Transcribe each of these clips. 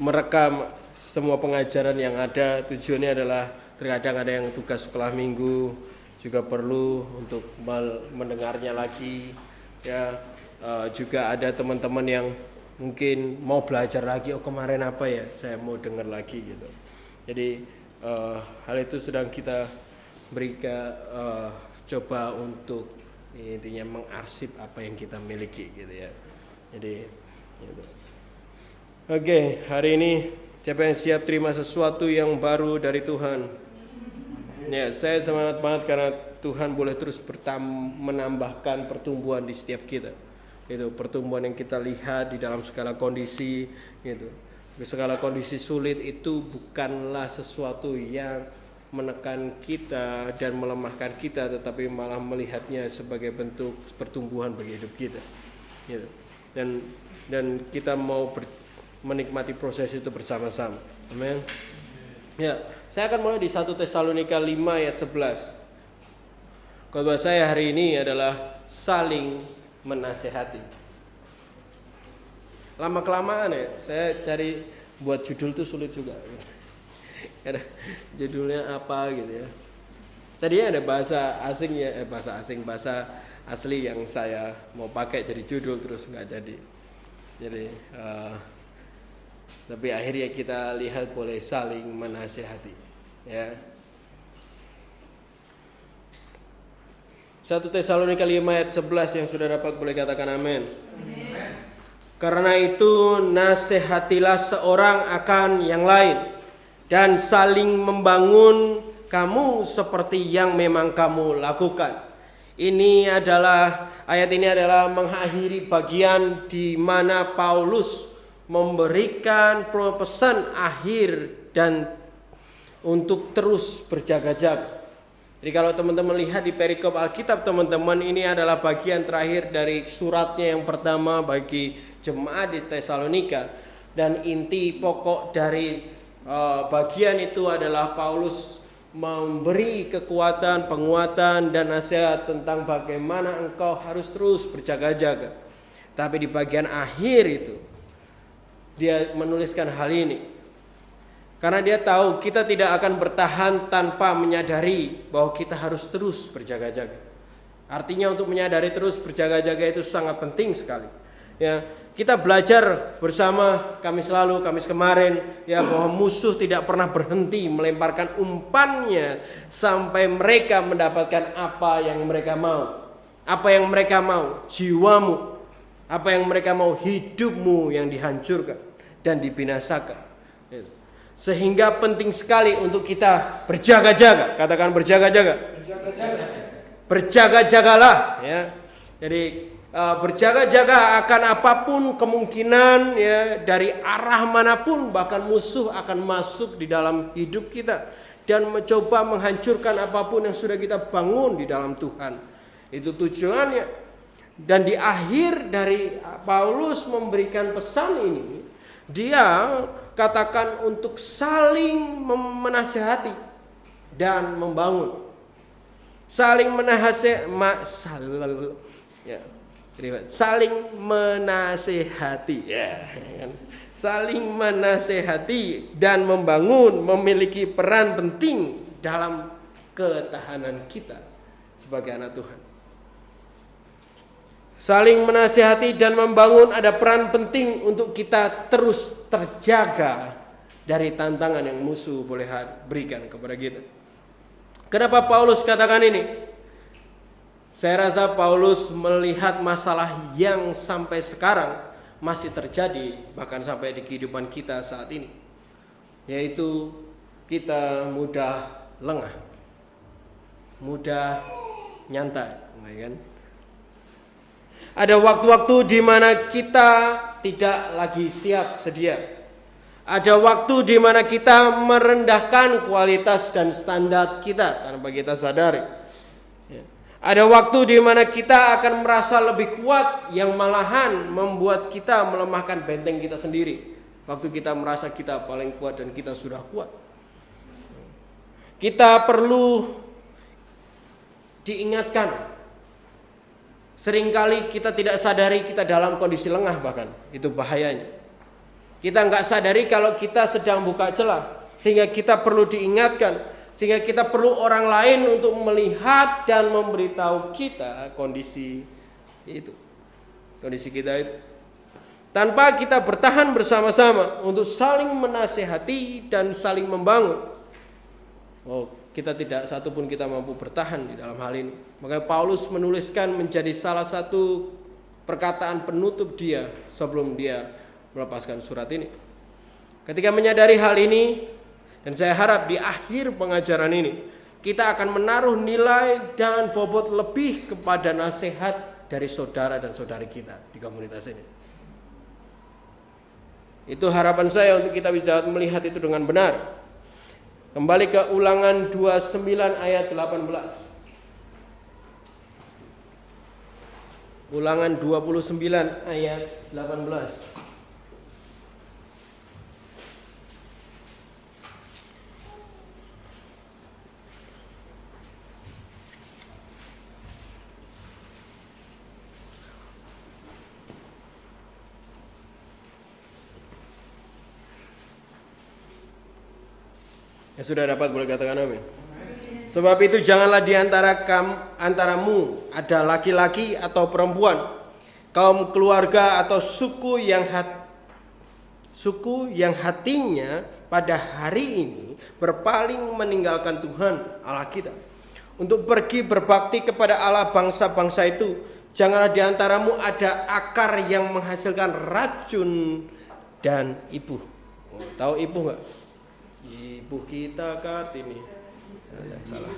merekam semua pengajaran yang ada. Tujuannya adalah terkadang ada yang tugas sekolah minggu juga perlu untuk mendengarnya lagi ya. Juga ada teman-teman yang mungkin mau belajar lagi, kemarin apa ya, saya mau dengar lagi gitu. Jadi hal itu sedang kita berikan, coba untuk intinya mengarsip apa yang kita miliki gitu ya. Jadi gitu. Oke, hari ini siapa yang siap terima sesuatu yang baru dari Tuhan? Ya, saya semangat banget karena Tuhan boleh terus menambahkan pertumbuhan di setiap kita. Itu pertumbuhan yang kita lihat di dalam segala kondisi gitu. Segala kondisi sulit itu bukanlah sesuatu yang menekan kita dan melemahkan kita, tetapi malah melihatnya sebagai bentuk pertumbuhan bagi hidup kita gitu. Dan kita mau menikmati proses itu bersama-sama. Amin. Ya, saya akan mulai di 1 Tesalonika 5 ayat 11. Khotbah saya hari ini adalah saling menasehati. Lama-kelamaan ya, saya cari buat judul tuh sulit juga. Ada judulnya apa gitu ya. Tadinya ada bahasa asing ya, bahasa asli yang saya mau pakai jadi judul, terus nggak jadi. Jadi tapi akhirnya kita lihat boleh saling menasehati ya. 1 Tesalonika 5 ayat 11 yang sudah dapat boleh katakan amin. Karena itu nasihatilah seorang akan yang lain dan saling membangun kamu seperti yang memang kamu lakukan. Ayat ini adalah mengakhiri bagian di mana Paulus memberikan pesan akhir dan untuk terus berjaga-jaga. Jadi kalau teman-teman lihat di perikop Alkitab teman-teman, ini adalah bagian terakhir dari suratnya yang pertama bagi jemaat di Tesalonika. Dan inti pokok dari bagian itu adalah Paulus memberi kekuatan, penguatan dan nasihat tentang bagaimana engkau harus terus berjaga-jaga. Tapi di bagian akhir itu dia menuliskan hal ini. Karena dia tahu kita tidak akan bertahan tanpa menyadari bahwa kita harus terus berjaga-jaga. Artinya untuk menyadari terus berjaga-jaga itu sangat penting sekali. Ya, kita belajar bersama Kamis kemarin ya, bahwa musuh tidak pernah berhenti melemparkan umpannya sampai mereka mendapatkan apa yang mereka mau. Apa yang mereka mau? Jiwamu. Apa yang mereka mau? Hidupmu yang dihancurkan dan dibinasakan. Sehingga penting sekali untuk kita berjaga-jaga. Katakan berjaga-jaga. Berjaga-jagalah ya. Jadi berjaga-jaga akan apapun kemungkinan ya, dari arah manapun, bahkan musuh akan masuk di dalam hidup kita dan mencoba menghancurkan apapun yang sudah kita bangun di dalam Tuhan. Itu tujuannya. Dan di akhir dari Paulus memberikan pesan ini, dia katakan untuk saling menasihati dan membangun. Saling saling menasihati ya. Saling menasihati dan membangun memiliki peran penting dalam ketahanan kita sebagai anak Tuhan. Saling menasihati dan membangun ada peran penting untuk kita terus terjaga dari tantangan yang musuh boleh berikan kepada kita. Kenapa Paulus katakan ini? Saya rasa Paulus melihat masalah yang sampai sekarang masih terjadi, bahkan sampai di kehidupan kita saat ini. Yaitu kita mudah lengah, mudah nyantai, kan? Ada waktu-waktu di mana kita tidak lagi siap sedia. Ada waktu di mana kita merendahkan kualitas dan standar kita tanpa kita sadari. Ada waktu di mana kita akan merasa lebih kuat yang malahan membuat kita melemahkan benteng kita sendiri. Waktu kita merasa kita paling kuat dan kita sudah kuat. Kita perlu diingatkan Seringkali kita tidak sadari kita dalam kondisi lengah, bahkan itu bahayanya. Kita nggak sadari kalau kita sedang buka celah, sehingga kita perlu diingatkan, sehingga kita perlu orang lain untuk melihat dan memberitahu kita kondisi itu, kondisi kita itu. Tanpa kita bertahan bersama-sama untuk saling menasihati dan saling membangun, kita tidak satupun kita mampu bertahan di dalam hal ini. Maka Paulus menuliskan menjadi salah satu perkataan penutup dia sebelum dia melepaskan surat ini. Ketika menyadari hal ini, dan saya harap di akhir pengajaran ini kita akan menaruh nilai dan bobot lebih kepada nasihat dari saudara dan saudari kita di komunitas ini. Itu harapan saya untuk kita bisa melihat itu dengan benar. Kembali ke Ulangan 29 ayat 18. Ulangan 29 ayat 18. Yang sudah dapat boleh katakan amin. Sebab itu janganlah di antaramu ada laki-laki atau perempuan, kaum keluarga atau suku yang hatinya pada hari ini berpaling meninggalkan Tuhan Allah kita untuk pergi berbakti kepada Allah bangsa-bangsa itu. Janganlah di antaramu ada akar yang menghasilkan racun dan ibu. Tahu ibu enggak? Ibu kita Kartini. Salah.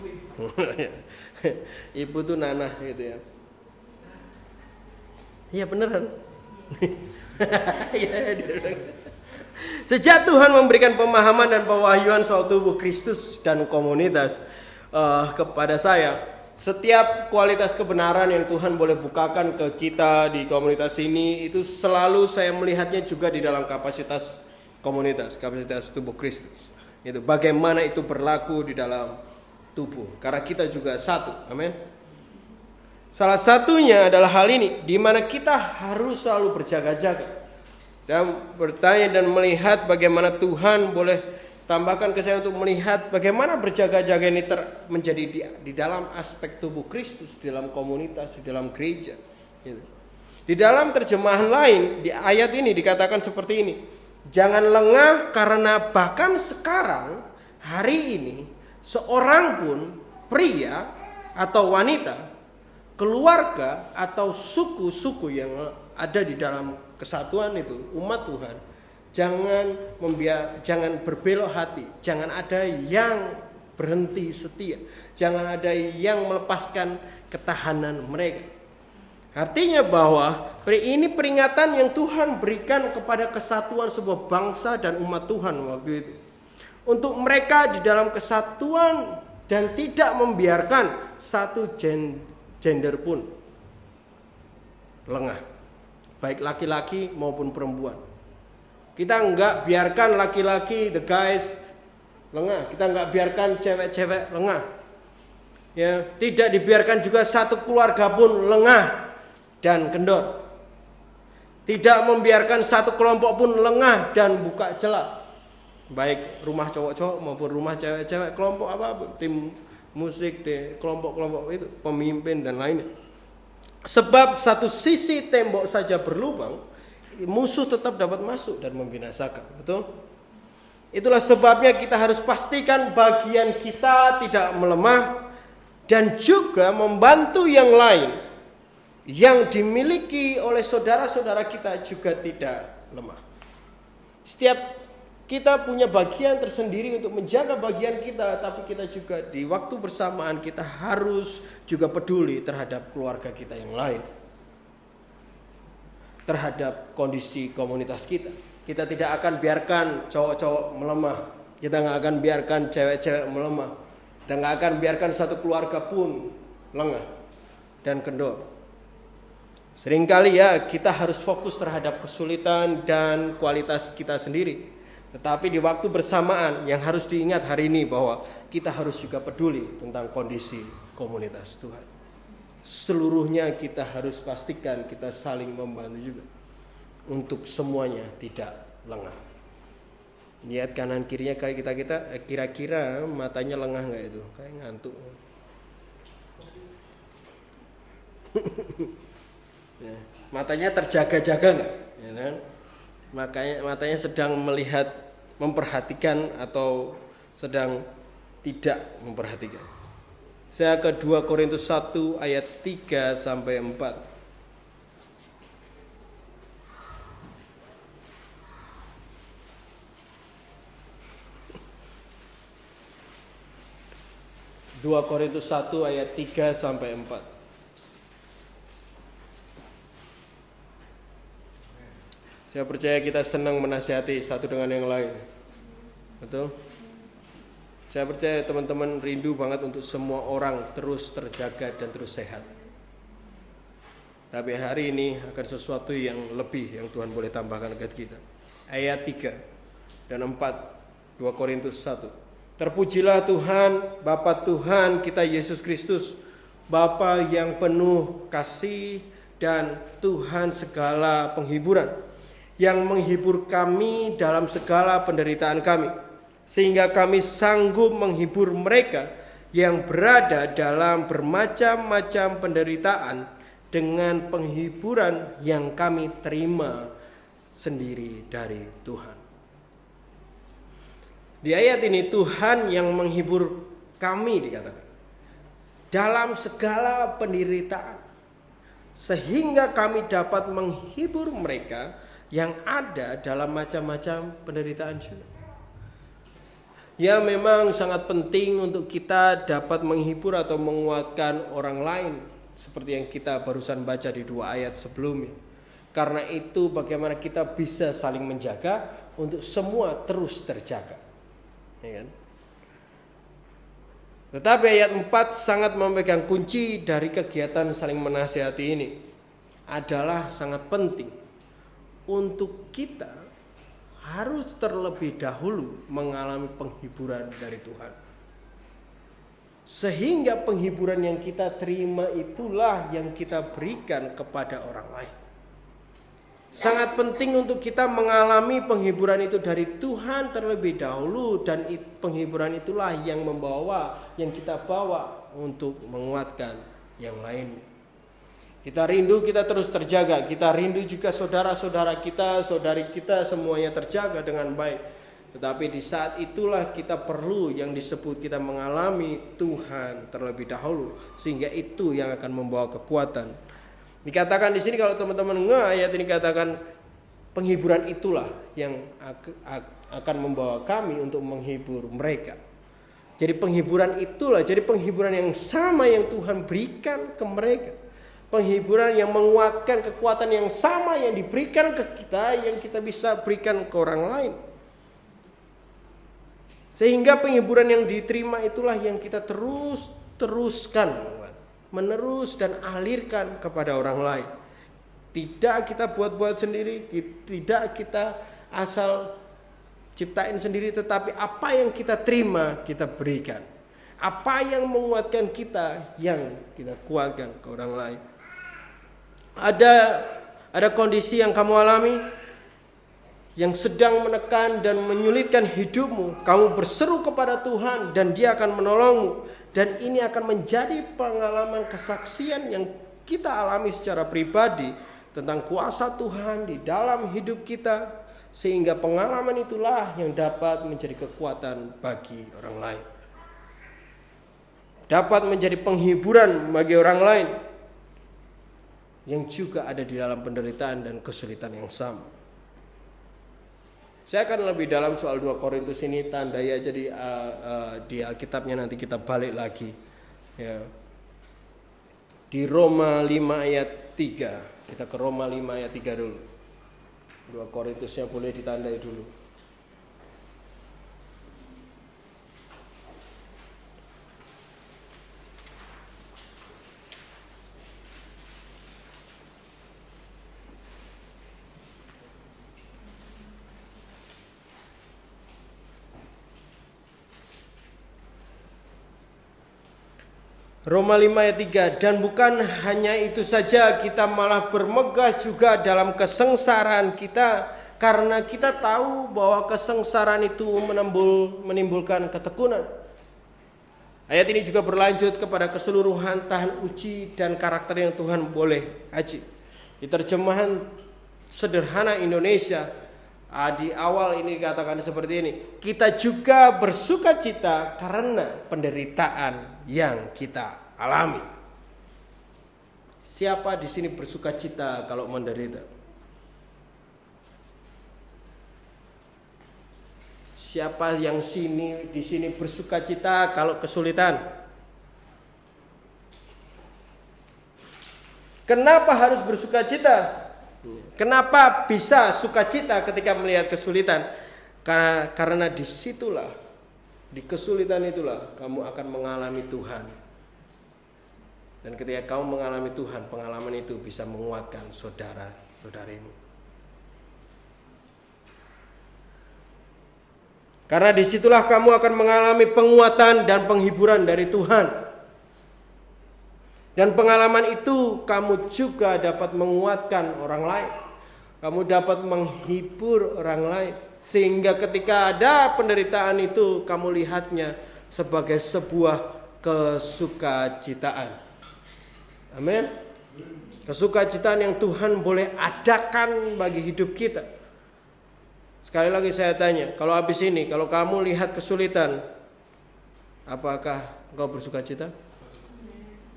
Ibu tuh nanah gitu ya. Iya beneran. Sejak Tuhan memberikan pemahaman dan pewahyuan soal tubuh Kristus dan komunitas kepada saya, setiap kualitas kebenaran yang Tuhan boleh bukakan ke kita di komunitas ini, itu selalu saya melihatnya juga di dalam kapasitas komunitas, kapasitas tubuh Kristus. Itu bagaimana itu berlaku di dalam tubuh, karena kita juga satu. Amin. Salah satunya adalah hal ini, di mana kita harus selalu berjaga-jaga. Saya bertanya dan melihat bagaimana Tuhan boleh tambahkan ke saya untuk melihat bagaimana berjaga-jaga ini menjadi di dalam aspek tubuh Kristus, di dalam komunitas, di dalam gereja. Di dalam terjemahan lain di ayat ini dikatakan seperti ini. Jangan lengah, karena bahkan sekarang hari ini seorang pun pria atau wanita, keluarga atau suku-suku yang ada di dalam kesatuan itu, umat Tuhan, jangan berbelok hati, jangan ada yang berhenti setia, jangan ada yang melepaskan ketahanan mereka. Artinya bahwa ini peringatan yang Tuhan berikan kepada kesatuan sebuah bangsa dan umat Tuhan waktu itu. Untuk mereka di dalam kesatuan dan tidak membiarkan satu gender pun lengah. Baik laki-laki maupun perempuan. Kita enggak biarkan laki-laki, the guys, lengah. Kita enggak biarkan cewek-cewek lengah. Ya, tidak dibiarkan juga satu keluarga pun lengah dan kendor. Tidak membiarkan satu kelompok pun lengah dan buka celah. Baik rumah cowok-cowok maupun rumah cewek-cewek, kelompok apa, tim musik, kelompok-kelompok itu, pemimpin dan lainnya. Sebab satu sisi tembok saja berlubang, musuh tetap dapat masuk dan membinasakan. Betul? Itulah sebabnya kita harus pastikan bagian kita tidak melemah dan juga membantu yang lain yang dimiliki oleh saudara-saudara kita juga tidak lemah. Setiap kita punya bagian tersendiri untuk menjaga bagian kita, tapi kita juga di waktu bersamaan kita harus juga peduli terhadap keluarga kita yang lain, terhadap kondisi komunitas kita. Kita tidak akan biarkan cowok-cowok melemah, kita nggak akan biarkan cewek-cewek melemah, kita nggak akan biarkan satu keluarga pun lengah dan kendor. Seringkali ya kita harus fokus terhadap kesulitan dan kualitas kita sendiri. Tetapi di waktu bersamaan yang harus diingat hari ini bahwa kita harus juga peduli tentang kondisi komunitas Tuhan. seluruhnya kita harus pastikan kita saling membantu juga untuk semuanya tidak lengah. Lihat kanan kirinya kita kira-kira matanya lengah nggak itu? Kayak ngantuk. Ya, matanya terjaga-jaga nggak? Ya kan? Matanya sedang melihat, memperhatikan atau sedang tidak memperhatikan. Saya ke 2 Korintus 1 ayat 3 sampai 4. Dua Korintus 1 ayat 3 sampai 4. Saya percaya kita senang menasihati satu dengan yang lain. Betul? Saya percaya teman-teman rindu banget untuk semua orang terus terjaga dan terus sehat. Tapi hari ini akan sesuatu yang lebih yang Tuhan boleh tambahkan ke kita. Ayat 3 dan 4 2 Korintus 1. Terpujilah Tuhan, Bapa Tuhan kita Yesus Kristus, Bapa yang penuh kasih dan Tuhan segala penghiburan, yang menghibur kami dalam segala penderitaan kami, sehingga kami sanggup menghibur mereka yang berada dalam bermacam-macam penderitaan dengan penghiburan yang kami terima sendiri dari Tuhan. Di ayat ini Tuhan yang menghibur kami dikatakan dalam segala penderitaan, sehingga kami dapat menghibur mereka yang ada dalam macam-macam penderitaan juga. Ya, memang sangat penting untuk kita dapat menghibur atau menguatkan orang lain, seperti yang kita barusan baca di 2 ayat sebelumnya. Karena itu bagaimana kita bisa saling menjaga untuk semua terus terjaga, ya kan? Tetapi ayat 4 sangat memegang kunci dari kegiatan saling menasihati ini. Adalah sangat penting untuk kita harus terlebih dahulu mengalami penghiburan dari Tuhan. Sehingga penghiburan yang kita terima itulah yang kita berikan kepada orang lain. Sangat penting untuk kita mengalami penghiburan itu dari Tuhan terlebih dahulu, dan penghiburan itulah yang kita bawa untuk menguatkan yang lain. Kita rindu kita terus terjaga. Kita rindu juga saudara-saudara kita, saudari kita semuanya terjaga dengan baik. Tetapi di saat itulah kita perlu yang disebut kita mengalami Tuhan terlebih dahulu, sehingga itu yang akan membawa kekuatan. Dikatakan di sini kalau teman-teman ayat ini katakan penghiburan itulah yang akan membawa kami untuk menghibur mereka. Jadi penghiburan itulah, jadi penghiburan yang sama yang Tuhan berikan ke mereka. Penghiburan yang menguatkan kekuatan yang sama yang diberikan ke kita, yang kita bisa berikan ke orang lain. Sehingga penghiburan yang diterima itulah yang kita teruskan, menerus dan alirkan kepada orang lain. Tidak kita buat-buat sendiri, tidak kita asal ciptain sendiri, tetapi apa yang kita terima kita berikan. Apa yang menguatkan kita yang kita kuatkan ke orang lain. Ada kondisi yang kamu alami yang sedang menekan dan menyulitkan hidupmu. Kamu berseru kepada Tuhan dan Dia akan menolongmu. Dan ini akan menjadi pengalaman kesaksian yang kita alami secara pribadi tentang kuasa Tuhan di dalam hidup kita. Sehingga pengalaman itulah yang dapat menjadi kekuatan bagi orang lain. Dapat menjadi penghiburan bagi orang lain yang juga ada di dalam penderitaan dan kesulitan yang sama. Saya akan lebih dalam soal 2 Korintus ini, tandai aja di Alkitabnya, nanti kita balik lagi. Ya. Di Roma 5 ayat 3. Kita ke Roma 5 ayat 3 dulu. 2 Korintusnya boleh ditandai dulu. Roma 5 ayat 3, dan bukan hanya itu saja, kita malah bermegah juga dalam kesengsaraan kita, karena kita tahu bahwa kesengsaraan itu menimbulkan ketekunan. Ayat ini juga berlanjut kepada keseluruhan tahan uji dan karakter yang Tuhan boleh kaji. Di terjemahan sederhana Indonesia, di awal ini dikatakan seperti ini, kita juga bersukacita karena penderitaan yang kita alami. Siapa di sini bersukacita kalau menderita? Siapa yang di sini bersukacita kalau kesulitan? Kenapa harus bersukacita? Kenapa bisa sukacita ketika melihat kesulitan? Karena disitulah, di kesulitan itulah kamu akan mengalami Tuhan. Dan ketika kamu mengalami Tuhan, pengalaman itu bisa menguatkan saudara-saudarimu. Karena disitulah kamu akan mengalami penguatan dan penghiburan dari Tuhan. Dan pengalaman itu kamu juga dapat menguatkan orang lain. Kamu dapat menghibur orang lain. Sehingga ketika ada penderitaan itu, kamu lihatnya sebagai sebuah kesukacitaan. Amin. Kesukacitaan yang Tuhan boleh adakan bagi hidup kita. Sekali lagi saya tanya, kalau habis ini, kalau kamu lihat kesulitan, apakah engkau bersukacita?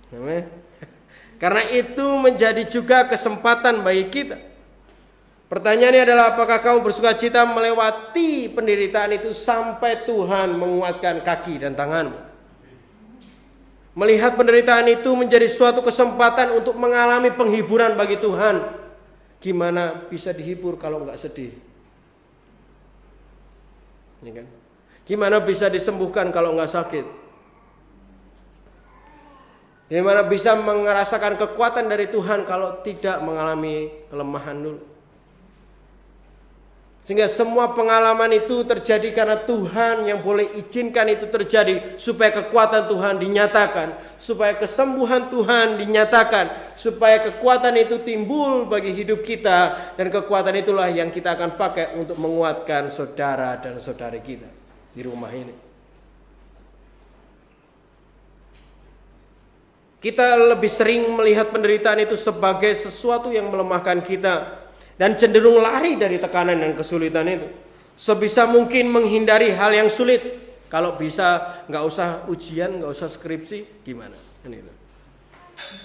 Amin. Karena itu menjadi juga kesempatan bagi kita. Pertanyaannya adalah, apakah kamu bersukacita melewati penderitaan itu sampai Tuhan menguatkan kaki dan tanganmu? Melihat penderitaan itu menjadi suatu kesempatan untuk mengalami penghiburan bagi Tuhan. Gimana bisa dihibur kalau enggak sedih? Ya kan? Gimana bisa disembuhkan kalau enggak sakit? Gimana bisa merasakan kekuatan dari Tuhan kalau tidak mengalami kelemahan dulu? Sehingga semua pengalaman itu terjadi karena Tuhan yang boleh izinkan itu terjadi, supaya kekuatan Tuhan dinyatakan, supaya kesembuhan Tuhan dinyatakan, supaya kekuatan itu timbul bagi hidup kita, dan kekuatan itulah yang kita akan pakai untuk menguatkan saudara dan saudari kita di rumah ini. Kita lebih sering melihat penderitaan itu sebagai sesuatu yang melemahkan kita, dan cenderung lari dari tekanan dan kesulitan itu. Sebisa mungkin menghindari hal yang sulit. Kalau bisa nggak usah ujian, nggak usah skripsi, gimana?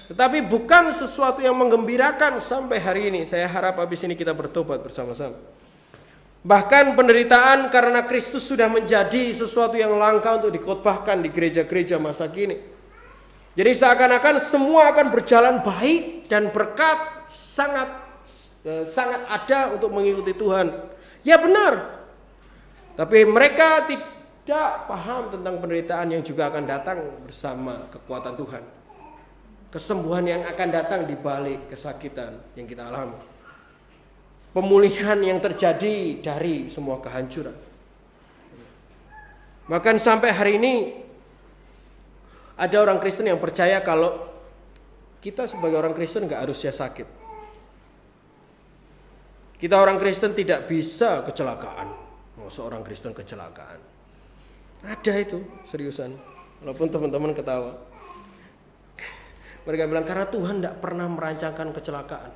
Tetapi bukan sesuatu yang menggembirakan sampai hari ini. Saya harap habis ini kita bertobat bersama-sama. Bahkan penderitaan karena Kristus sudah menjadi sesuatu yang langka untuk dikhotbahkan di gereja-gereja masa kini. Jadi seakan-akan semua akan berjalan baik dan berkat sangat ada untuk mengikuti Tuhan. Ya benar. Tapi mereka tidak paham tentang penderitaan yang juga akan datang bersama kekuatan Tuhan. Kesembuhan yang akan datang di balik kesakitan yang kita alami. Pemulihan yang terjadi dari semua kehancuran. Bahkan sampai hari ini ada orang Kristen yang percaya kalau kita sebagai orang Kristen gak harus sakit. Kita orang Kristen tidak bisa kecelakaan. Seorang Kristen kecelakaan. Ada itu, seriusan. Walaupun teman-teman ketawa. Mereka bilang karena Tuhan tidak pernah merancangkan kecelakaan.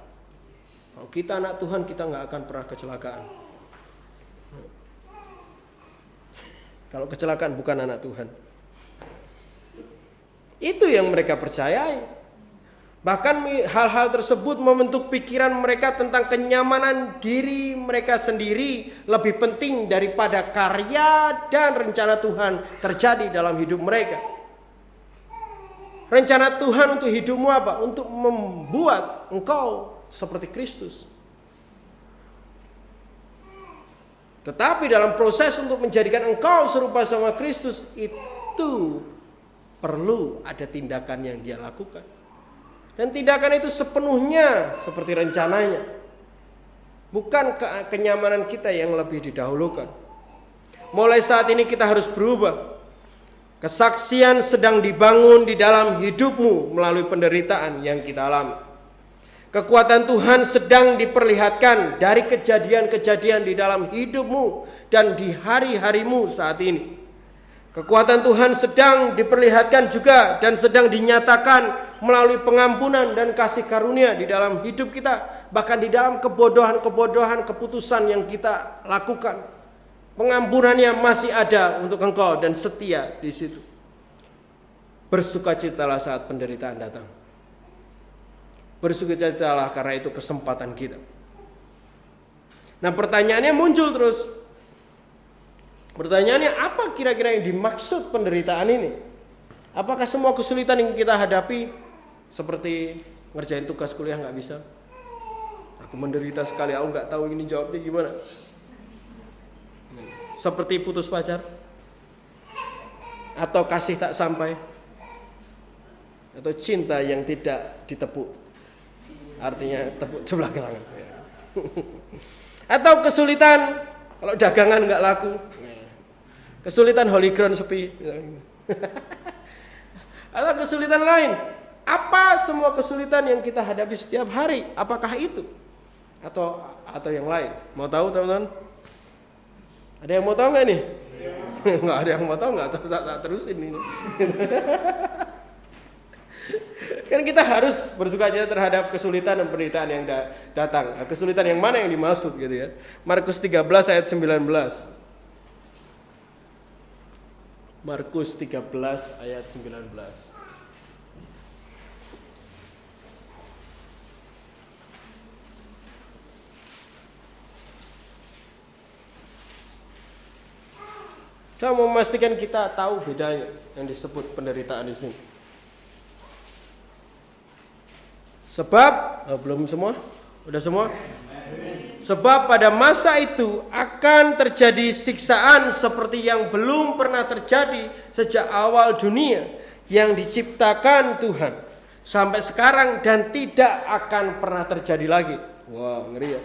Kalau kita anak Tuhan, kita nggak akan pernah kecelakaan. Kalau kecelakaan bukan anak Tuhan. Itu yang mereka percayai. Bahkan hal-hal tersebut membentuk pikiran mereka tentang kenyamanan diri mereka sendiri lebih penting daripada karya dan rencana Tuhan terjadi dalam hidup mereka. Rencana Tuhan untuk hidupmu apa? Untuk membuat engkau seperti Kristus. Tetapi dalam proses untuk menjadikan engkau serupa sama Kristus, itu perlu ada tindakan yang dia lakukan. Dan tindakan itu sepenuhnya seperti rencananya. Bukan kenyamanan kita yang lebih didahulukan. Mulai saat ini kita harus berubah. Kesaksian sedang dibangun di dalam hidupmu melalui penderitaan yang kita alami. Kekuatan Tuhan sedang diperlihatkan dari kejadian-kejadian di dalam hidupmu dan di hari-harimu saat ini. Kekuatan Tuhan sedang diperlihatkan juga dan sedang dinyatakan melalui pengampunan dan kasih karunia di dalam hidup kita. Bahkan di dalam kebodohan-kebodohan keputusan yang kita lakukan. Pengampunannya masih ada untuk engkau dan setia di situ. Bersukacitalah saat penderitaan datang. Bersukacitalah karena itu kesempatan kita. Nah, pertanyaannya muncul terus. Pertanyaannya, apa kira-kira yang dimaksud penderitaan ini? Apakah semua kesulitan yang kita hadapi seperti ngerjain tugas kuliah nggak bisa? Aku menderita sekali, aku nggak tahu ini jawabnya gimana. Seperti putus pacar, atau kasih tak sampai, atau cinta yang tidak ditepuk, artinya tepuk sebelah tangan. Atau kesulitan kalau dagangan nggak laku, kesulitan Holy Ground sepi, atau kesulitan lain. Apa semua kesulitan yang kita hadapi setiap hari? Apakah itu atau yang lain? Mau tahu teman-teman? Ada yang mau tahu nggak nih? Nggak ada yang mau tahu, nggak tak terusin ini. Kan kita harus bersukacita terhadap kesulitan dan penderitaan yang datang. Nah, kesulitan yang mana yang dimaksud gitu ya? Markus 13 ayat 19. Markus 13 ayat 19. Saya mau memastikan kita tahu bedanya yang disebut penderitaan di sini. Sebab, belum semua? Udah semua? Sebab pada masa itu akan terjadi siksaan seperti yang belum pernah terjadi sejak awal dunia yang diciptakan Tuhan sampai sekarang dan tidak akan pernah terjadi lagi. Wah, ngeri ya.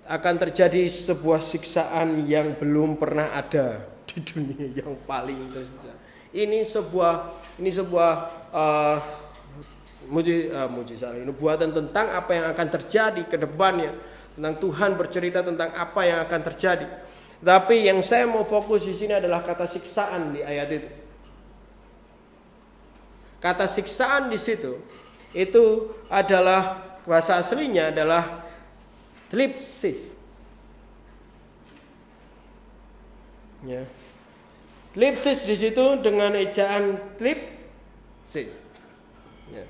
Akan terjadi sebuah siksaan yang belum pernah ada di dunia, yang paling tersiksa. Ini sebuah mujizat, nubuatan tentang apa yang akan terjadi ke depannya, tentang Tuhan bercerita tentang apa yang akan terjadi. Tapi yang saya mau fokus di sini adalah kata siksaan di ayat itu. Kata siksaan di situ itu adalah bahasa aslinya adalah thlipsis. Ya. Thlipsis di situ dengan ejaan thlipsis. Ya.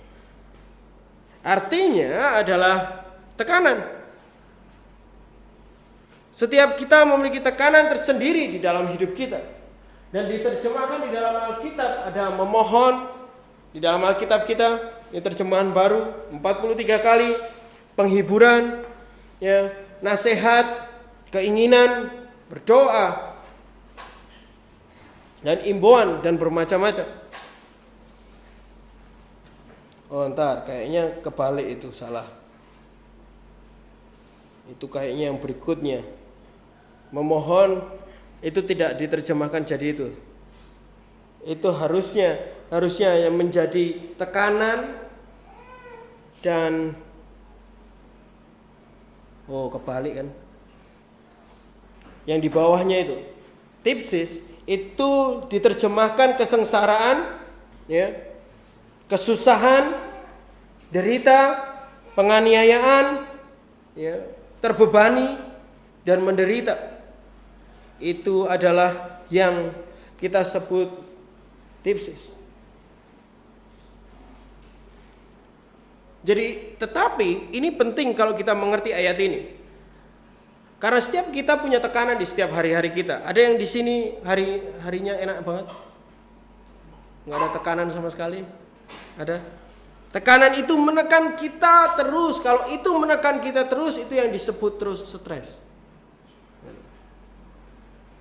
Artinya adalah tekanan. Setiap kita memiliki tekanan tersendiri di dalam hidup kita. Dan diterjemahkan di dalam Alkitab ada memohon. Di dalam Alkitab kita ini terjemahan baru 43 kali penghiburan, ya, nasihat, keinginan, berdoa, dan imbauan dan bermacam-macam. Oh, ntar kayaknya kebalik itu, salah. Itu kayaknya yang berikutnya. Memohon itu tidak diterjemahkan jadi itu. Itu harusnya yang menjadi tekanan dan kebalik kan. Yang di bawahnya itu tipsis itu diterjemahkan kesengsaraan, ya, kesusahan, derita, penganiayaan, ya, terbebani dan menderita. Itu adalah yang kita sebut tipsis. Jadi, tetapi ini penting kalau kita mengerti ayat ini. Karena setiap kita punya tekanan di setiap hari-hari kita. Ada yang di sini hari-harinya enak banget, nggak ada tekanan sama sekali. Ada. Tekanan itu menekan kita terus. Kalau itu menekan kita terus, itu yang disebut terus stres.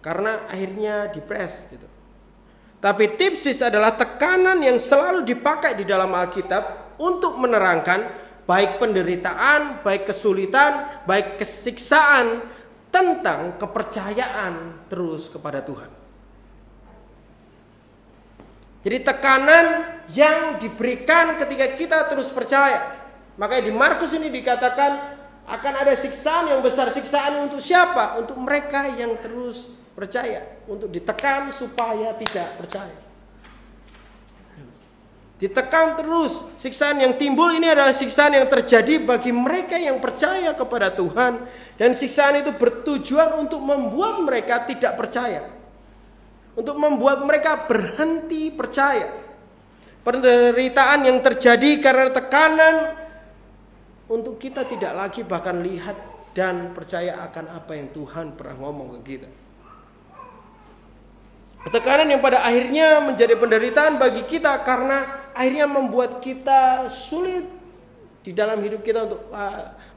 Karena akhirnya depres gitu. Tapi tipsis adalah tekanan yang selalu dipakai di dalam Alkitab untuk menerangkan baik penderitaan, baik kesulitan, baik kesiksaan tentang kepercayaan terus kepada Tuhan. Jadi tekanan yang diberikan ketika kita terus percaya. Makanya di Markus ini dikatakan akan ada siksaan yang besar. Siksaan untuk siapa? Untuk mereka yang terus percaya. Untuk ditekan supaya tidak percaya. Ditekan terus. Siksaan yang timbul ini adalah siksaan yang terjadi bagi mereka yang percaya kepada Tuhan. Dan siksaan itu bertujuan untuk membuat mereka tidak percaya. Untuk membuat mereka berhenti percaya. Penderitaan yang terjadi karena tekanan untuk kita tidak lagi bahkan lihat dan percaya akan apa yang Tuhan pernah ngomong ke kita. Tekanan yang pada akhirnya menjadi penderitaan bagi kita karena akhirnya membuat kita sulit di dalam hidup kita untuk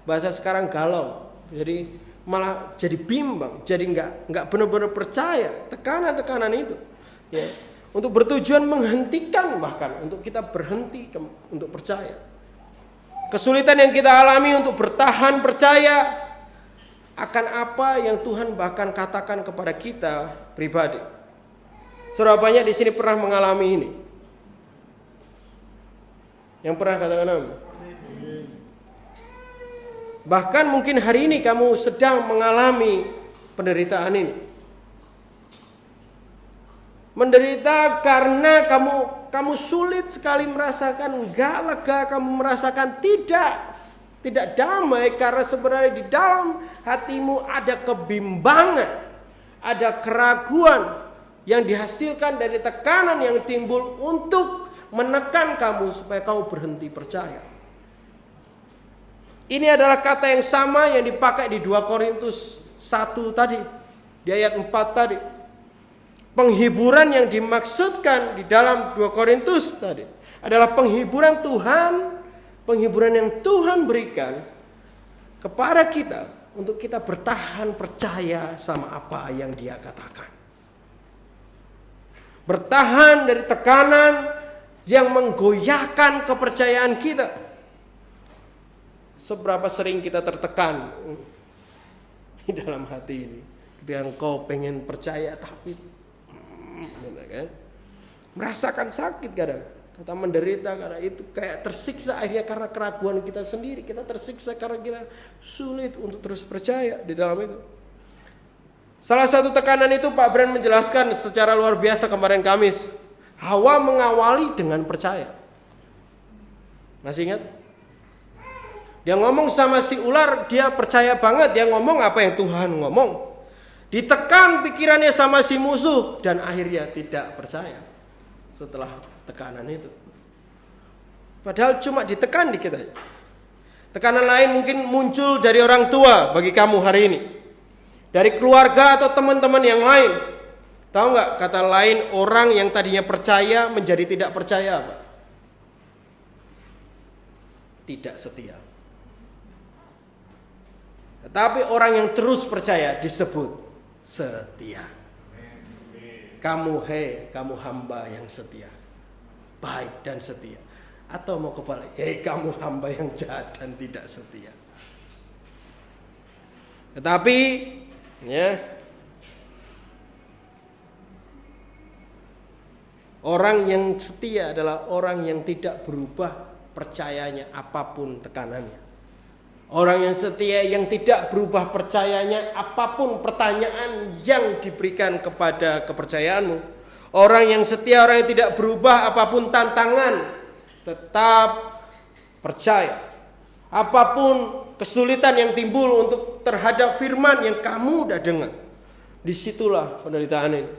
bahasa sekarang galau. Jadi malah jadi bimbang, jadi nggak benar-benar percaya tekanan-tekanan itu. Ya. Untuk bertujuan menghentikan bahkan untuk kita berhenti untuk percaya. Kesulitan yang kita alami untuk bertahan percaya akan apa yang Tuhan bahkan katakan kepada kita pribadi. Saudara banyak di sini pernah mengalami ini. Yang pernah katakan amin. Bahkan mungkin hari ini kamu sedang mengalami penderitaan ini. Menderita karena kamu sulit sekali merasakan enggak lega, kamu merasakan tidak damai karena sebenarnya di dalam hatimu ada kebimbangan, ada keraguan yang dihasilkan dari tekanan yang timbul untuk menekan kamu supaya kamu berhenti percaya. Ini adalah kata yang sama yang dipakai di 2 Korintus 1 tadi, di ayat 4 tadi. Penghiburan yang dimaksudkan di dalam 2 Korintus tadi adalah penghiburan Tuhan, penghiburan yang Tuhan berikan kepada kita untuk kita bertahan percaya sama apa yang Dia katakan. Bertahan dari tekanan yang menggoyahkan kepercayaan kita. Seberapa sering kita tertekan di dalam hati ini. Ketika engkau pengen percaya tapi merasakan sakit kadang. Kita menderita karena itu kayak tersiksa akhirnya karena keraguan kita sendiri. Kita tersiksa karena kita sulit untuk terus percaya di dalam itu. Salah satu tekanan itu Pak Bran menjelaskan secara luar biasa kemarin Kamis. Hawa mengawali dengan percaya. Masih ingat? Dia ngomong sama si ular, dia percaya banget. Dia ngomong apa yang Tuhan ngomong. Ditekan pikirannya sama si musuh. Dan akhirnya tidak percaya. Setelah tekanan itu. Padahal cuma ditekan dikit aja. Tekanan lain mungkin muncul dari orang tua bagi kamu hari ini. Dari keluarga atau teman-teman yang lain. Tahu nggak kata lain orang yang tadinya percaya menjadi tidak percaya apa? Tidak setia. Tetapi orang yang terus percaya disebut setia. Kamu hamba yang setia. Baik dan setia. Atau mau kebalik, kamu hamba yang jahat dan tidak setia. Tetapi ya, orang yang setia adalah orang yang tidak berubah percayanya apapun tekanannya. Orang yang setia yang tidak berubah percayanya apapun pertanyaan yang diberikan kepada kepercayaanmu. Orang yang setia, orang yang tidak berubah apapun tantangan, tetap percaya. Apapun kesulitan yang timbul untuk terhadap firman yang kamu udah dengar, disitulah penderitaan ini.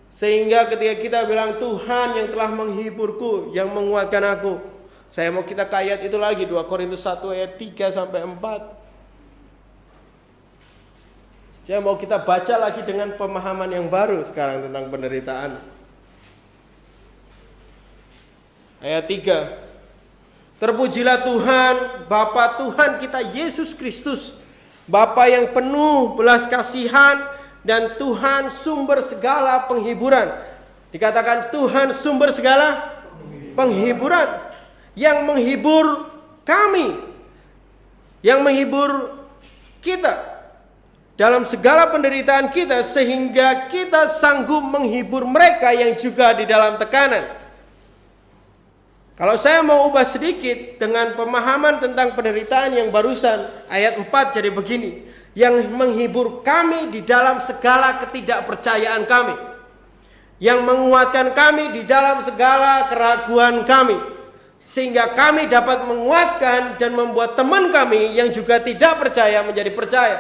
Sehingga ketika kita bilang Tuhan yang telah menghiburku, yang menguatkan aku. Saya mau kita ke ayat itu lagi, 2 Korintus 1 ayat 3 sampai 4. Saya mau kita baca lagi dengan pemahaman yang baru sekarang tentang penderitaan. Ayat 3. Terpujilah Tuhan, Bapa Tuhan kita Yesus Kristus, Bapa yang penuh belas kasihan dan Tuhan sumber segala penghiburan. Dikatakan Tuhan sumber segala penghiburan. Yang menghibur kami, yang menghibur kita dalam segala penderitaan kita, sehingga kita sanggup menghibur mereka yang juga di dalam tekanan. Kalau saya mau ubah sedikit dengan pemahaman tentang penderitaan yang barusan, ayat 4 jadi begini. Yang menghibur kami di dalam segala ketidakpercayaan kami. Yang menguatkan kami di dalam segala keraguan kami. Sehingga kami dapat menguatkan dan membuat teman kami yang juga tidak percaya menjadi percaya.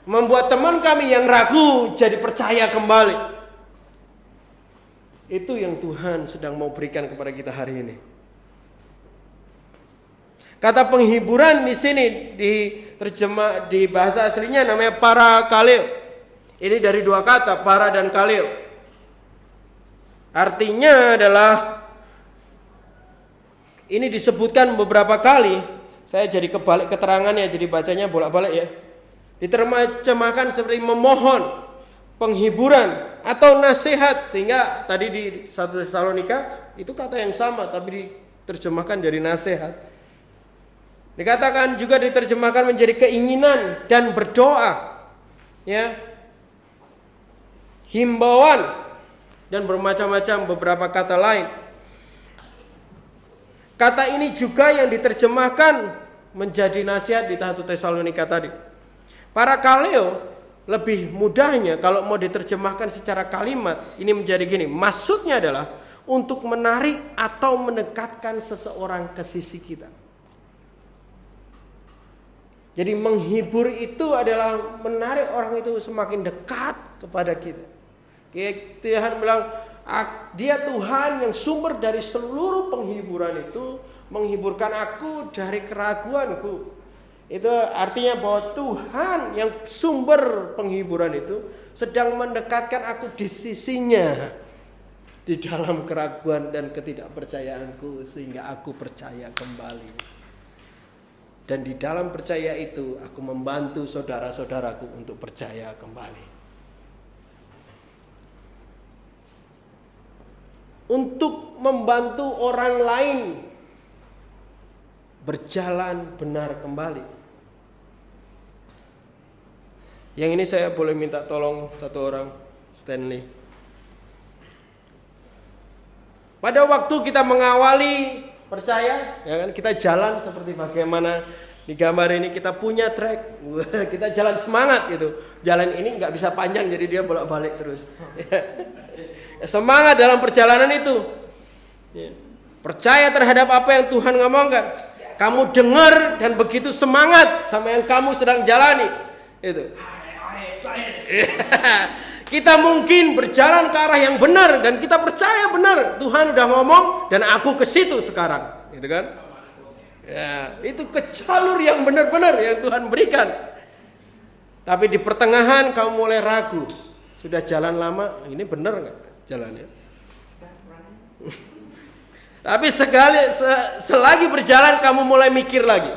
Membuat teman kami yang ragu jadi percaya kembali. Itu yang Tuhan sedang mau berikan kepada kita hari ini. Kata penghiburan di sini diterjemah di bahasa aslinya namanya parakaleo. Ini dari dua kata, para dan kaleo. Artinya adalah, ini disebutkan beberapa kali. Saya jadi kebalik keterangannya, jadi bacanya bolak-balik ya. Diterjemahkan seperti memohon, penghiburan atau nasihat. Sehingga tadi di 1 Tesalonika itu kata yang sama, tapi diterjemahkan jadi nasihat. Dikatakan juga diterjemahkan menjadi keinginan dan berdoa, ya, himbauan dan bermacam-macam beberapa kata lain. Kata ini juga yang diterjemahkan menjadi nasihat di 1 Tesalonika tadi. Parakaleo lebih mudahnya kalau mau diterjemahkan secara kalimat ini menjadi gini. Maksudnya adalah untuk menarik atau mendekatkan seseorang ke sisi kita. Jadi menghibur itu adalah menarik orang itu semakin dekat kepada kita. Tuhan bilang, dia Tuhan yang sumber dari seluruh penghiburan itu, menghiburkan aku dari keraguanku. Itu artinya bahwa Tuhan yang sumber penghiburan itu sedang mendekatkan aku di sisinya, di dalam keraguan dan ketidakpercayaanku, sehingga aku percaya kembali. Dan di dalam percaya itu aku membantu saudara-saudaraku untuk percaya kembali. Untuk membantu orang lain berjalan benar kembali. Yang ini saya boleh minta tolong satu orang, Stanley. Pada waktu kita mengawali percaya, ya kan, kita jalan seperti bagaimana di gambar ini, kita punya track, kita jalan semangat gitu. Jalan ini nggak bisa panjang, jadi dia bolak-balik terus. Semangat dalam perjalanan itu, percaya terhadap apa yang Tuhan ngomongkan. Kamu dengar dan begitu semangat sama yang kamu sedang jalani. Itu. Kita mungkin berjalan ke arah yang benar dan kita percaya benar Tuhan udah ngomong dan aku ke situ sekarang, gitu kan? Ya, itu ke jalur yang benar-benar yang Tuhan berikan. Tapi di pertengahan kamu mulai ragu, sudah jalan lama, ini benar nggak jalannya? Tapi selagi berjalan kamu mulai mikir lagi.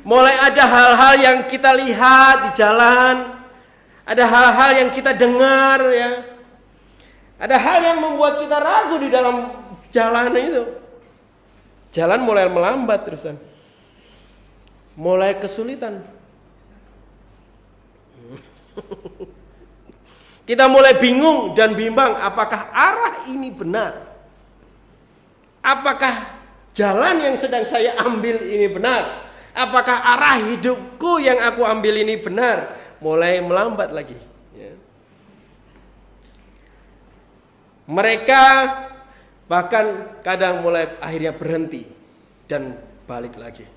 Mulai ada hal-hal yang kita lihat di jalan. Ada hal-hal yang kita dengar, ya. Ada hal yang membuat kita ragu di dalam jalan itu. Jalan mulai melambat terusan. Mulai kesulitan. Kita mulai bingung dan bimbang, apakah arah ini benar? Apakah jalan yang sedang saya ambil ini benar? Apakah arah hidupku yang aku ambil ini benar? Mulai melambat lagi, ya. Mereka bahkan kadang mulai akhirnya berhenti dan balik lagi.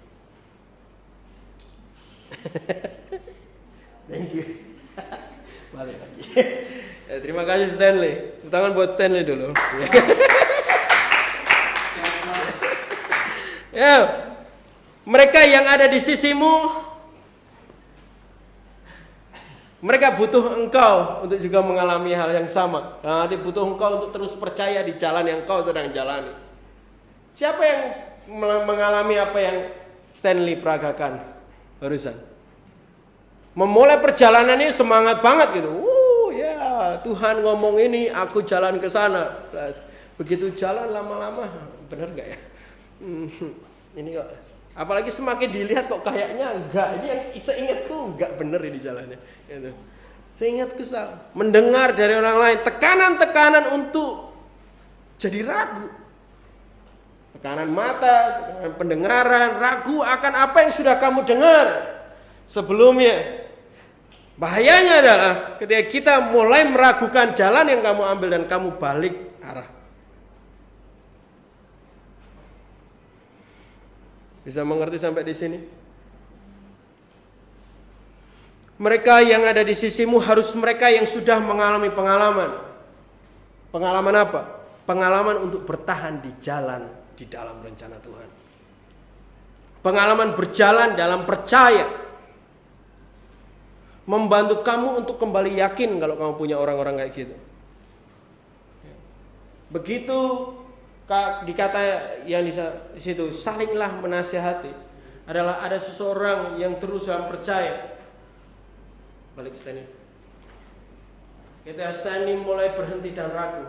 Thank you. Balik lagi. Ya, terima kasih Stanley. Tepuk tangan buat Stanley dulu. Ya, mereka yang ada di sisimu, mereka butuh engkau untuk juga mengalami hal yang sama. Nanti butuh engkau untuk terus percaya di jalan yang kau sedang jalani. Siapa yang mengalami apa yang Stanley peragakan barusan? Memulai perjalanan ini semangat banget gitu. Ya, Tuhan ngomong ini, aku jalan ke sana. Begitu jalan lama-lama, benar gak ya? Ini kok Apalagi semakin dilihat kok kayaknya enggak. Ini yang seingatku enggak bener ini jalannya. Gitu. Seingatku salah. Mendengar dari orang lain tekanan-tekanan untuk jadi ragu. Tekanan mata, tekanan pendengaran, ragu akan apa yang sudah kamu dengar sebelumnya. Bahayanya adalah ketika kita mulai meragukan jalan yang kamu ambil dan kamu balik arah. Bisa mengerti sampai di sini? Mereka yang ada di sisimu harus mereka yang sudah mengalami pengalaman. Pengalaman apa? Pengalaman untuk bertahan di jalan di dalam rencana Tuhan. Pengalaman berjalan dalam percaya. Membantu kamu untuk kembali yakin kalau kamu punya orang-orang kayak gitu. Begitu dikata yang di situ, salinglah menasihati, adalah ada seseorang yang terus dalam percaya. Balik Stanley. Ketika Stanley mulai berhenti dan ragu,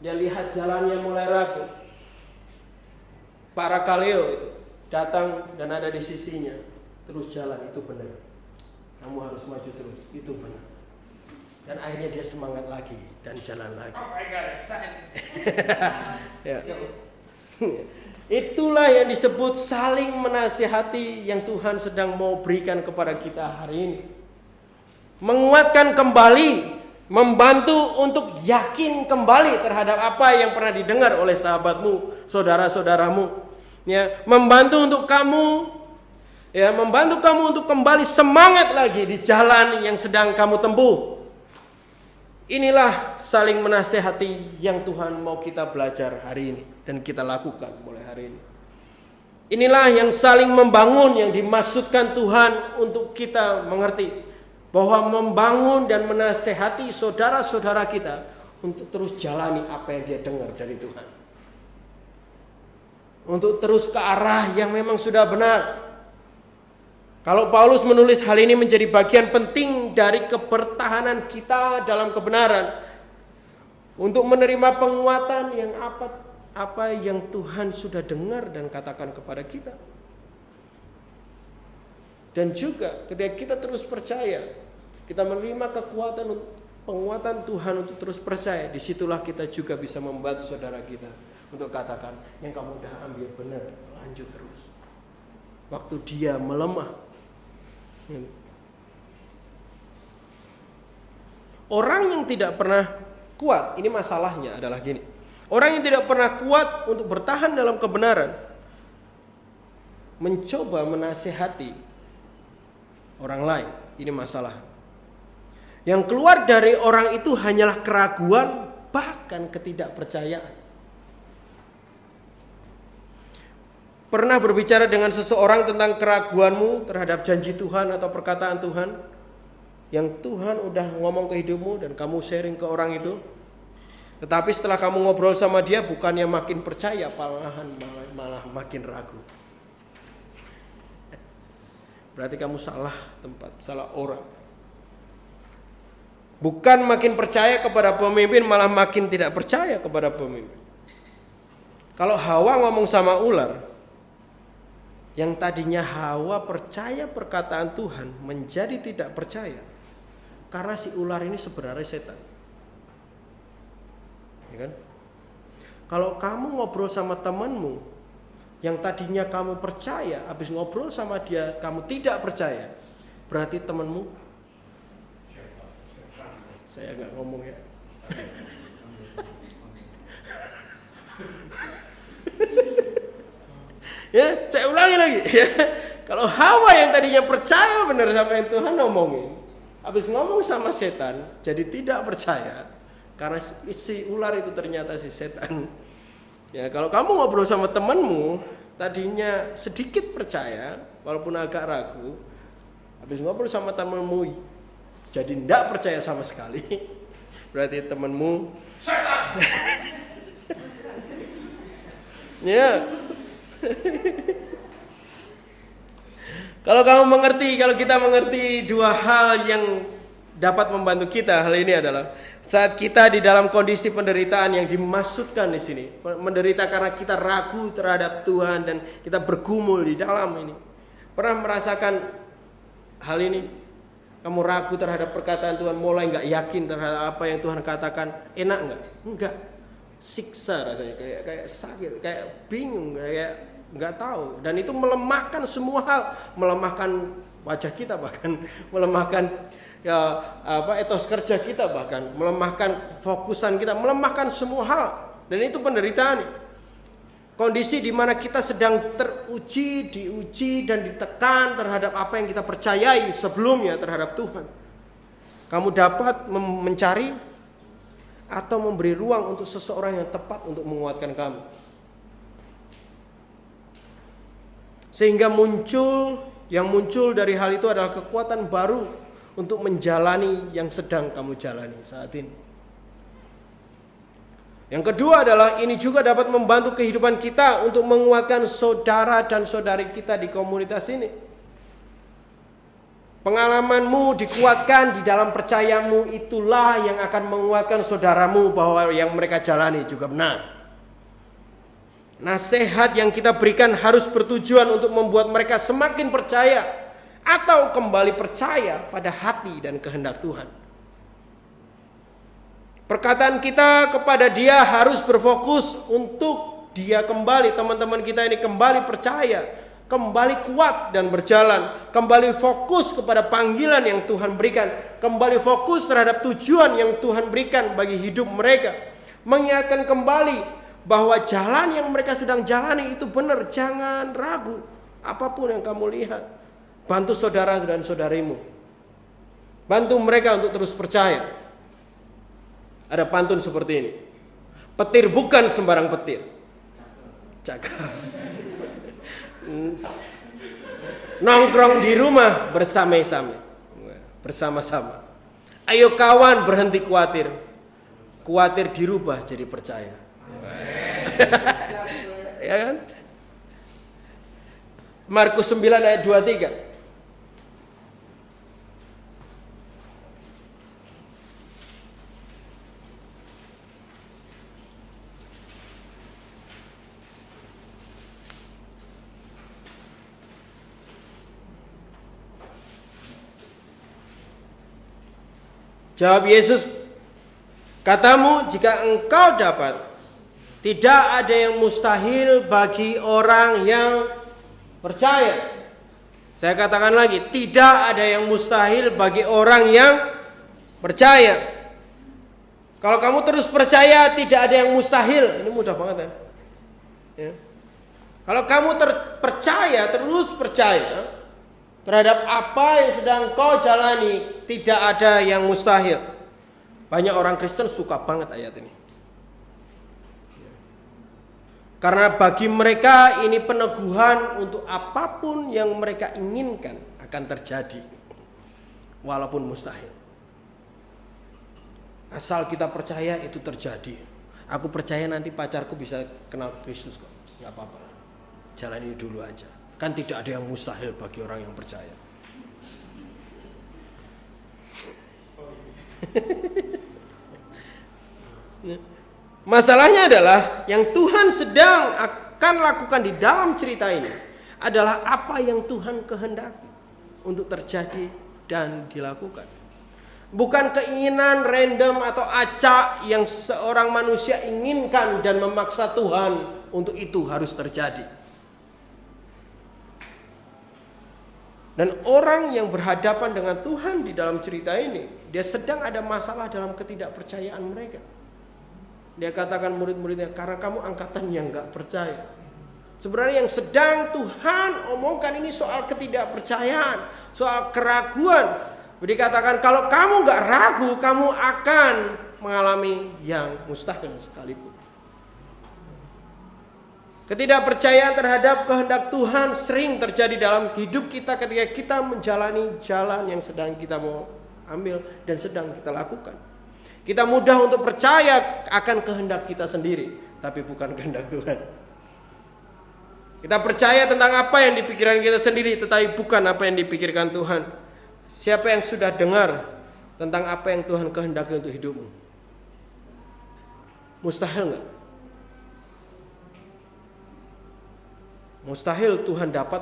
dia lihat jalannya mulai ragu. Para Kaleo itu datang dan ada di sisinya, terus jalan, itu benar. Kamu harus maju terus, itu benar. Dan akhirnya dia semangat lagi dan jalan lagi. Oh my God, ya. Itulah yang disebut saling menasihati yang Tuhan sedang mau berikan kepada kita hari ini. Menguatkan kembali, membantu untuk yakin kembali terhadap apa yang pernah didengar oleh sahabatmu, saudara-saudaramu. Ya, membantu untuk kamu, ya, membantu kamu untuk kembali semangat lagi di jalan yang sedang kamu tempuh. Inilah saling menasehati yang Tuhan mau kita belajar hari ini dan kita lakukan mulai hari ini. Inilah yang saling membangun yang dimaksudkan Tuhan untuk kita mengerti bahwa membangun dan menasehati saudara-saudara kita untuk terus jalani apa yang dia dengar dari Tuhan. Untuk terus ke arah yang memang sudah benar. Kalau Paulus menulis hal ini menjadi bagian penting dari kebertahanan kita dalam kebenaran. Untuk menerima penguatan yang apa yang Tuhan sudah dengar dan katakan kepada kita. Dan juga ketika kita terus percaya, kita menerima penguatan Tuhan untuk terus percaya. Disitulah kita juga bisa membantu saudara kita untuk katakan, yang kamu udah ambil benar, lanjut terus. Waktu dia melemah. Orang yang tidak pernah kuat, ini masalahnya adalah gini. Orang yang tidak pernah kuat untuk bertahan dalam kebenaran, mencoba menasihati orang lain, ini masalah. Yang keluar dari orang itu hanyalah keraguan, bahkan ketidakpercayaan. Pernah berbicara dengan seseorang tentang keraguanmu terhadap janji Tuhan atau perkataan Tuhan yang Tuhan udah ngomong ke hidupmu dan kamu sharing ke orang itu, tetapi setelah kamu ngobrol sama dia bukannya makin percaya, malah makin ragu. Berarti kamu salah tempat, salah orang. Bukan makin percaya kepada pemimpin, malah makin tidak percaya kepada pemimpin. Kalau Hawa ngomong sama ular, yang tadinya Hawa percaya perkataan Tuhan menjadi tidak percaya karena si ular ini sebenarnya setan. Ya kan? Kalau kamu ngobrol sama temanmu yang tadinya kamu percaya, habis ngobrol sama dia kamu tidak percaya, berarti temanmu, saya nggak ngomong ya. Ya, saya ulangi lagi ya. Kalau Hawa yang tadinya percaya benar sama yang Tuhan ngomongin, habis ngomong sama setan, jadi tidak percaya karena si ular itu ternyata si setan. Ya, kalau kamu ngobrol sama temanmu, tadinya sedikit percaya walaupun agak ragu, habis ngobrol sama temanmu jadi tidak percaya sama sekali, berarti temanmu setan. Ya. Kalau kita mengerti dua hal yang dapat membantu kita hal ini adalah saat kita di dalam kondisi penderitaan yang dimaksudkan di sini, menderita karena kita ragu terhadap Tuhan dan kita bergumul di dalam ini. Pernah merasakan hal ini? Kamu ragu terhadap perkataan Tuhan, mulai nggak yakin terhadap apa yang Tuhan katakan. Enak nggak? Enggak. Siksa rasanya, kayak sakit, kayak bingung, kayak nggak tahu. Dan itu melemahkan semua hal, melemahkan wajah kita, bahkan melemahkan etos kerja kita, bahkan melemahkan fokusan kita, melemahkan semua hal. Dan itu penderitaan. Kondisi di mana kita sedang teruji, diuji dan ditekan terhadap apa yang kita percayai sebelumnya terhadap Tuhan. Kamu dapat mencari atau memberi ruang untuk seseorang yang tepat untuk menguatkan kamu. Sehingga yang muncul dari hal itu adalah kekuatan baru untuk menjalani yang sedang kamu jalani saat ini. Yang kedua adalah ini juga dapat membantu kehidupan kita untuk menguatkan saudara dan saudari kita di komunitas ini. Pengalamanmu dikuatkan di dalam percayamu, itulah yang akan menguatkan saudaramu bahwa yang mereka jalani juga benar. Nasihat yang kita berikan harus bertujuan untuk membuat mereka semakin percaya atau kembali percaya pada hati dan kehendak Tuhan. Perkataan kita kepada dia harus berfokus untuk dia kembali, teman-teman kita ini kembali percaya, kembali kuat dan berjalan, kembali fokus kepada panggilan yang Tuhan berikan, kembali fokus terhadap tujuan yang Tuhan berikan bagi hidup mereka, mengingatkan kembali bahwa jalan yang mereka sedang jalani itu benar, jangan ragu apapun yang kamu lihat. Bantu saudara dan saudarimu, bantu mereka untuk terus percaya. Ada pantun seperti ini. Petir bukan sembarang petir. Jaga. Nongkrong di rumah bersama-sama. Ayo kawan berhenti khawatir. Khawatir dirubah jadi percaya. Ya kan? Markus 9 ayat 23. Jawab Yesus, katamu jika engkau dapat, tidak ada yang mustahil bagi orang yang percaya. Saya katakan lagi, tidak ada yang mustahil bagi orang yang percaya. Kalau kamu terus percaya, tidak ada yang mustahil. Ini mudah banget kan? Ya. Kalau kamu terus percaya terhadap apa yang sedang kau jalani, tidak ada yang mustahil. Banyak orang Kristen suka banget ayat ini. Karena bagi mereka ini peneguhan untuk apapun yang mereka inginkan akan terjadi, walaupun mustahil. Asal kita percaya itu terjadi. Aku percaya nanti pacarku bisa kenal Kristus kok. Gak apa-apa, jalani dulu aja. Kan tidak ada yang mustahil bagi orang yang percaya. Masalahnya adalah yang Tuhan sedang akan lakukan di dalam cerita ini adalah apa yang Tuhan kehendaki untuk terjadi dan dilakukan. Bukan keinginan random atau acak yang seorang manusia inginkan dan memaksa Tuhan untuk itu harus terjadi. Dan orang yang berhadapan dengan Tuhan di dalam cerita ini, dia sedang ada masalah dalam ketidakpercayaan mereka. Dia katakan murid-muridnya, karena kamu angkatan yang gak percaya. Sebenarnya yang sedang Tuhan omongkan ini soal ketidakpercayaan, soal keraguan. Dikatakan kalau kamu gak ragu, kamu akan mengalami yang mustahil sekalipun. Ketidakpercayaan terhadap kehendak Tuhan sering terjadi dalam hidup kita ketika kita menjalani jalan yang sedang kita mau ambil dan sedang kita lakukan. Kita mudah untuk percaya akan kehendak kita sendiri, tapi bukan kehendak Tuhan. Kita percaya tentang apa yang dipikirkan kita sendiri, tetapi bukan apa yang dipikirkan Tuhan. Siapa yang sudah dengar tentang apa yang Tuhan kehendaki untuk hidupmu? Mustahil nggak? Mustahil Tuhan dapat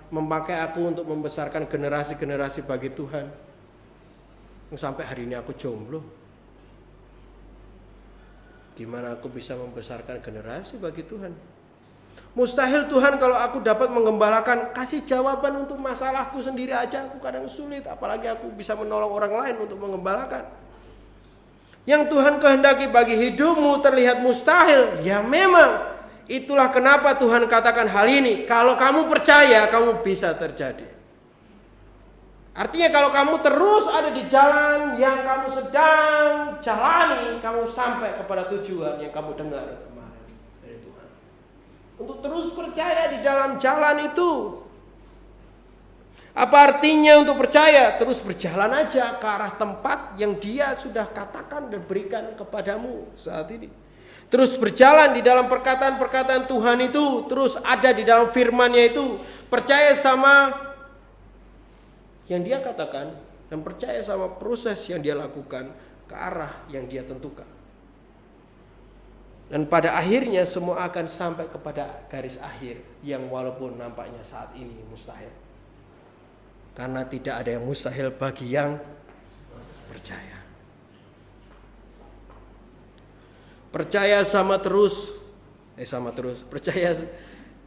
memakai aku untuk membesarkan generasi-generasi bagi Tuhan. Sampai hari ini aku jomblo. Gimana aku bisa membesarkan generasi bagi Tuhan? Mustahil Tuhan kalau aku dapat mengembalakan, kasih jawaban untuk masalahku sendiri aja aku kadang sulit, apalagi aku bisa menolong orang lain untuk mengembalakan. Yang Tuhan kehendaki bagi hidupmu terlihat mustahil, ya memang. Itulah kenapa Tuhan katakan hal ini. Kalau kamu percaya, kamu bisa terjadi. Artinya kalau kamu terus ada di jalan yang kamu sedang jalani, kamu sampai kepada tujuan yang kamu dengar kemarin dari Tuhan. Untuk terus percaya di dalam jalan itu. Apa artinya untuk percaya? Terus berjalan aja ke arah tempat yang Dia sudah katakan dan berikan kepadamu saat ini. Terus berjalan di dalam perkataan-perkataan Tuhan itu. Terus ada di dalam firman-Nya itu. Percaya sama yang Dia katakan. Dan percaya sama proses yang Dia lakukan. Ke arah yang Dia tentukan. Dan pada akhirnya semua akan sampai kepada garis akhir. Yang walaupun nampaknya saat ini mustahil. Karena tidak ada yang mustahil bagi yang percaya. Percaya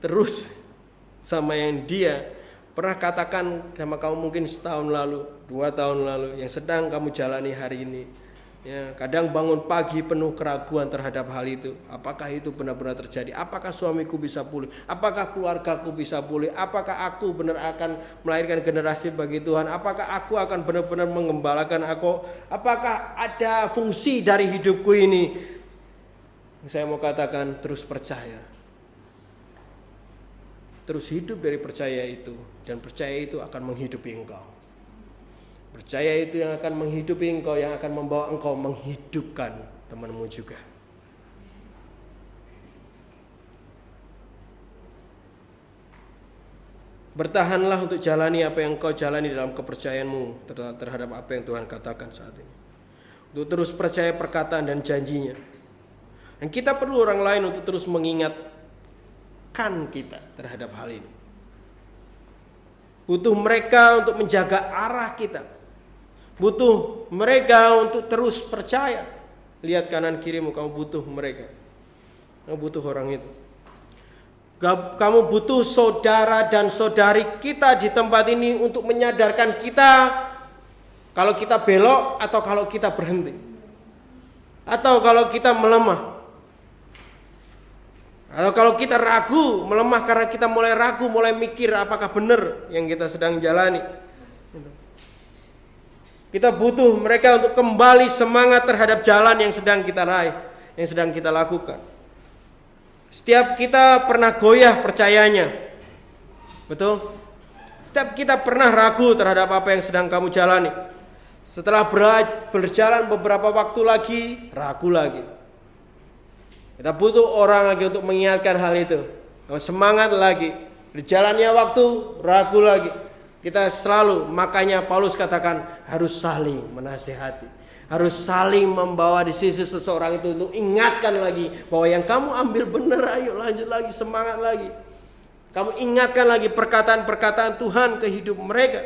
terus sama yang Dia pernah katakan sama kamu mungkin setahun lalu, 2 tahun lalu, yang sedang kamu jalani hari ini. Ya, kadang bangun pagi penuh keraguan terhadap hal itu. Apakah itu benar-benar terjadi? Apakah suamiku bisa pulih? Apakah keluargaku bisa pulih? Apakah aku benar akan melahirkan generasi bagi Tuhan? Apakah aku akan benar-benar mengembalakan aku? Apakah ada fungsi dari hidupku ini? Saya mau katakan terus percaya. Terus hidup dari percaya itu. Dan percaya itu akan menghidupi engkau. Percaya itu yang akan menghidupi engkau, yang akan membawa engkau menghidupkan temanmu juga. Bertahanlah untuk jalani apa yang engkau jalani dalam kepercayaanmu terhadap apa yang Tuhan katakan saat ini. Untuk terus percaya perkataan dan janjinya. Dan kita perlu orang lain untuk terus mengingatkan kita terhadap hal ini. Butuh mereka untuk menjaga arah kita. Butuh mereka untuk terus percaya. Lihat kanan kirimu, kamu butuh mereka. Kamu butuh orang itu. Kamu butuh saudara dan saudari kita di tempat ini untuk menyadarkan kita kalau kita belok atau kalau kita berhenti. Atau kalau kita melemah. Atau kalau kita ragu, melemah karena kita mulai ragu, mulai mikir apakah benar yang kita sedang jalani. Kita butuh mereka untuk kembali semangat terhadap jalan yang sedang kita raih, yang sedang kita lakukan. Setiap kita pernah goyah percayanya. Betul? Setiap kita pernah ragu terhadap apa yang sedang kamu jalani. Setelah berjalan beberapa waktu lagi, ragu lagi. Kita butuh orang lagi untuk mengingatkan hal itu. Semangat lagi. Berjalannya waktu, ragu lagi. Kita selalu, makanya Paulus katakan harus saling menasihati. Harus saling membawa di sisi seseorang itu untuk ingatkan lagi bahwa yang kamu ambil benar, ayo lanjut lagi, semangat lagi. Kamu ingatkan lagi perkataan-perkataan Tuhan ke hidup mereka.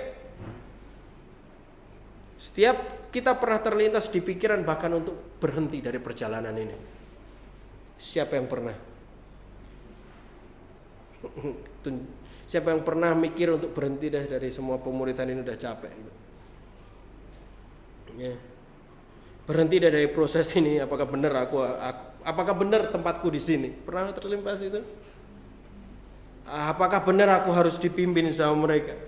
Setiap kita pernah terlintas di pikiran bahkan untuk berhenti dari perjalanan ini. Siapa yang pernah? Siapa yang pernah mikir untuk berhenti dari semua pemuritan ini, udah capek gitu. Ya. Berhenti dari proses ini, apakah benar apakah benar tempatku di sini? Pernah terlintas itu? Apakah benar aku harus dipimpin sama mereka?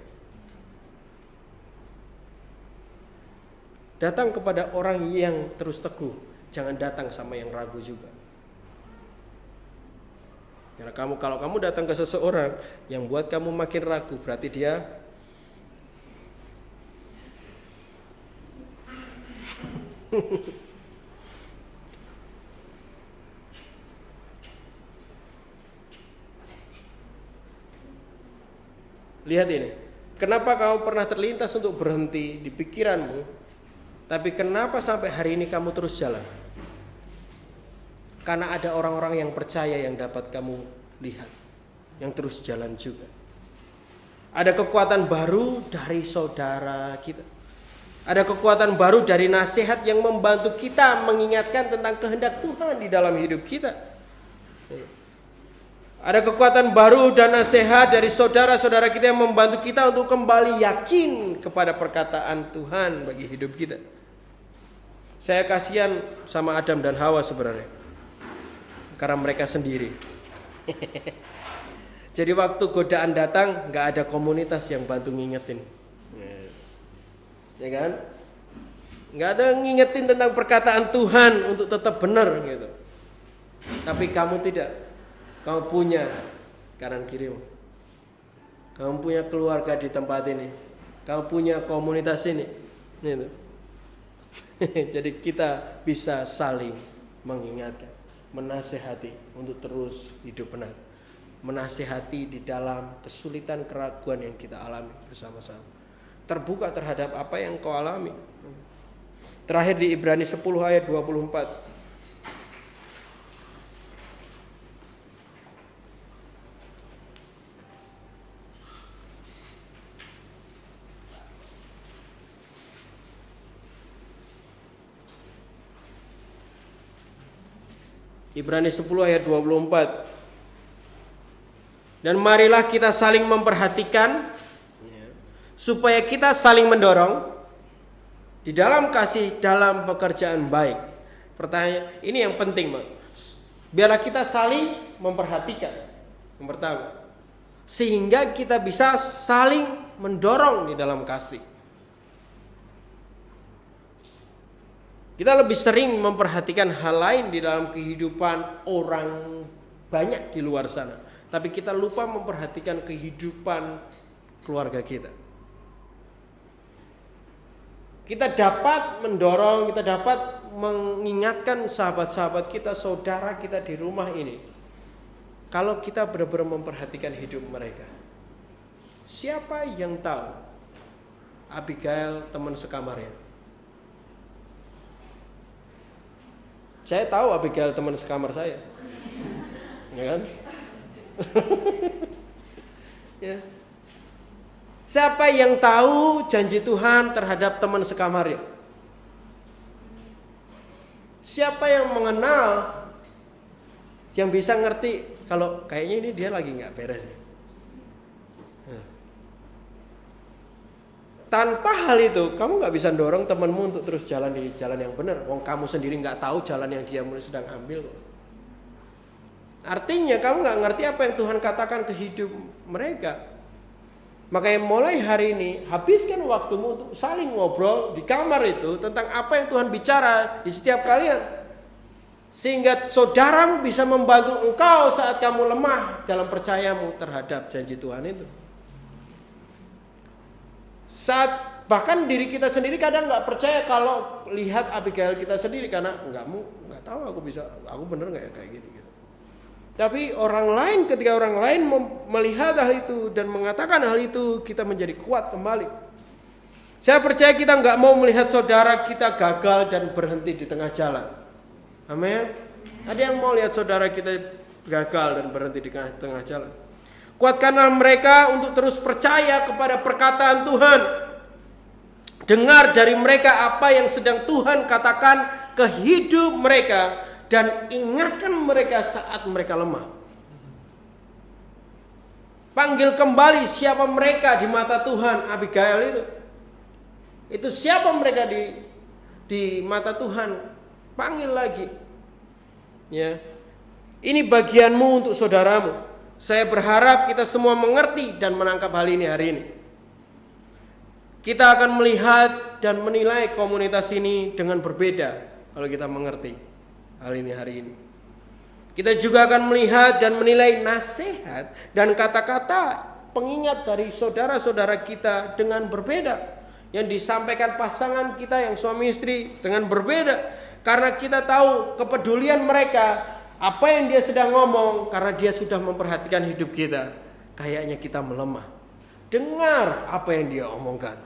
Datang kepada orang yang terus teguh, jangan datang sama yang ragu juga. Karena kalau kamu datang ke seseorang yang buat kamu makin ragu, berarti dia lihat ini. Kenapa kamu pernah terlintas untuk berhenti di pikiranmu? Tapi kenapa sampai hari ini kamu terus jalan? Karena ada orang-orang yang percaya yang dapat kamu lihat, yang terus jalan juga. Ada kekuatan baru dari saudara kita. Ada kekuatan baru dari nasihat yang membantu kita mengingatkan tentang kehendak Tuhan di dalam hidup kita. Ada kekuatan baru dan nasihat dari saudara-saudara kita yang membantu kita untuk kembali yakin kepada perkataan Tuhan bagi hidup kita. Saya kasihan sama Adam dan Hawa sebenarnya, karena mereka sendiri. Jadi waktu godaan datang, gak ada komunitas yang bantu ngingetin. Ya kan? Gak ada ngingetin tentang perkataan Tuhan untuk tetap benar gitu. Tapi kamu tidak. Kamu punya kanan kirimu. Kamu punya keluarga di tempat ini. Kamu punya komunitas ini. Gitu. Jadi kita bisa saling mengingatkan, menasehati untuk terus hidup benar. Menasehati di dalam kesulitan keraguan yang kita alami bersama-sama. Terbuka terhadap apa yang kau alami. Terakhir di Ibrani 10 ayat 24. Ibrani 10 ayat 24. Dan marilah kita saling memperhatikan supaya kita saling mendorong di dalam kasih, dalam pekerjaan baik. Pertanyaan ini yang penting, Mak. Biarlah kita saling memperhatikan. Yang pertama, sehingga kita bisa saling mendorong di dalam kasih. Kita lebih sering memperhatikan hal lain di dalam kehidupan orang banyak di luar sana. Tapi kita lupa memperhatikan kehidupan keluarga kita. Kita dapat mendorong, kita dapat mengingatkan sahabat-sahabat kita, saudara kita di rumah ini. Kalau kita benar-benar memperhatikan hidup mereka. Siapa yang tahu Abigail teman sekamarnya? Saya tahu Abigail teman sekamar saya. Ya kan? Ya. Siapa yang tahu janji Tuhan terhadap teman sekamarnya? Siapa yang mengenal, yang bisa ngerti kalau kayaknya ini dia lagi gak beres. Tanpa hal itu, kamu gak bisa dorong temanmu untuk terus jalan di jalan yang benar. Wong kamu sendiri gak tahu jalan yang dia sedang ambil. Artinya kamu gak ngerti apa yang Tuhan katakan ke hidup mereka. Makanya mulai hari ini, habiskan waktumu untuk saling ngobrol di kamar itu tentang apa yang Tuhan bicara di setiap kalian. Sehingga saudaramu bisa membantu engkau saat kamu lemah dalam percayamu terhadap janji Tuhan itu. Saat bahkan diri kita sendiri kadang nggak percaya kalau lihat Abigail kita sendiri, karena nggak tahu aku bener nggak ya kayak gini gitu. Tapi orang lain, ketika orang lain melihat hal itu dan mengatakan hal itu, kita menjadi kuat kembali. Saya percaya kita nggak mau melihat saudara kita gagal dan berhenti di tengah jalan. Amin. Ada yang mau lihat saudara kita gagal dan berhenti di tengah jalan? Kuatkanlah mereka untuk terus percaya kepada perkataan Tuhan. Dengar dari mereka apa yang sedang Tuhan katakan ke hidup mereka, dan ingatkan mereka saat mereka lemah. Panggil kembali siapa mereka di mata Tuhan. Abigail itu siapa mereka di mata Tuhan. Panggil lagi. Ya. Ini bagianmu untuk saudaramu. Saya berharap kita semua mengerti dan menangkap hal ini hari ini. Kita akan melihat dan menilai komunitas ini dengan berbeda kalau kita mengerti hal ini hari ini. Kita juga akan melihat dan menilai nasihat dan kata-kata pengingat dari saudara-saudara kita dengan berbeda. Yang disampaikan pasangan kita yang suami istri dengan berbeda. Karena kita tahu kepedulian mereka, apa yang dia sedang ngomong, karena dia sudah memperhatikan hidup kita. Kayaknya kita melemah. Dengar apa yang dia omongkan.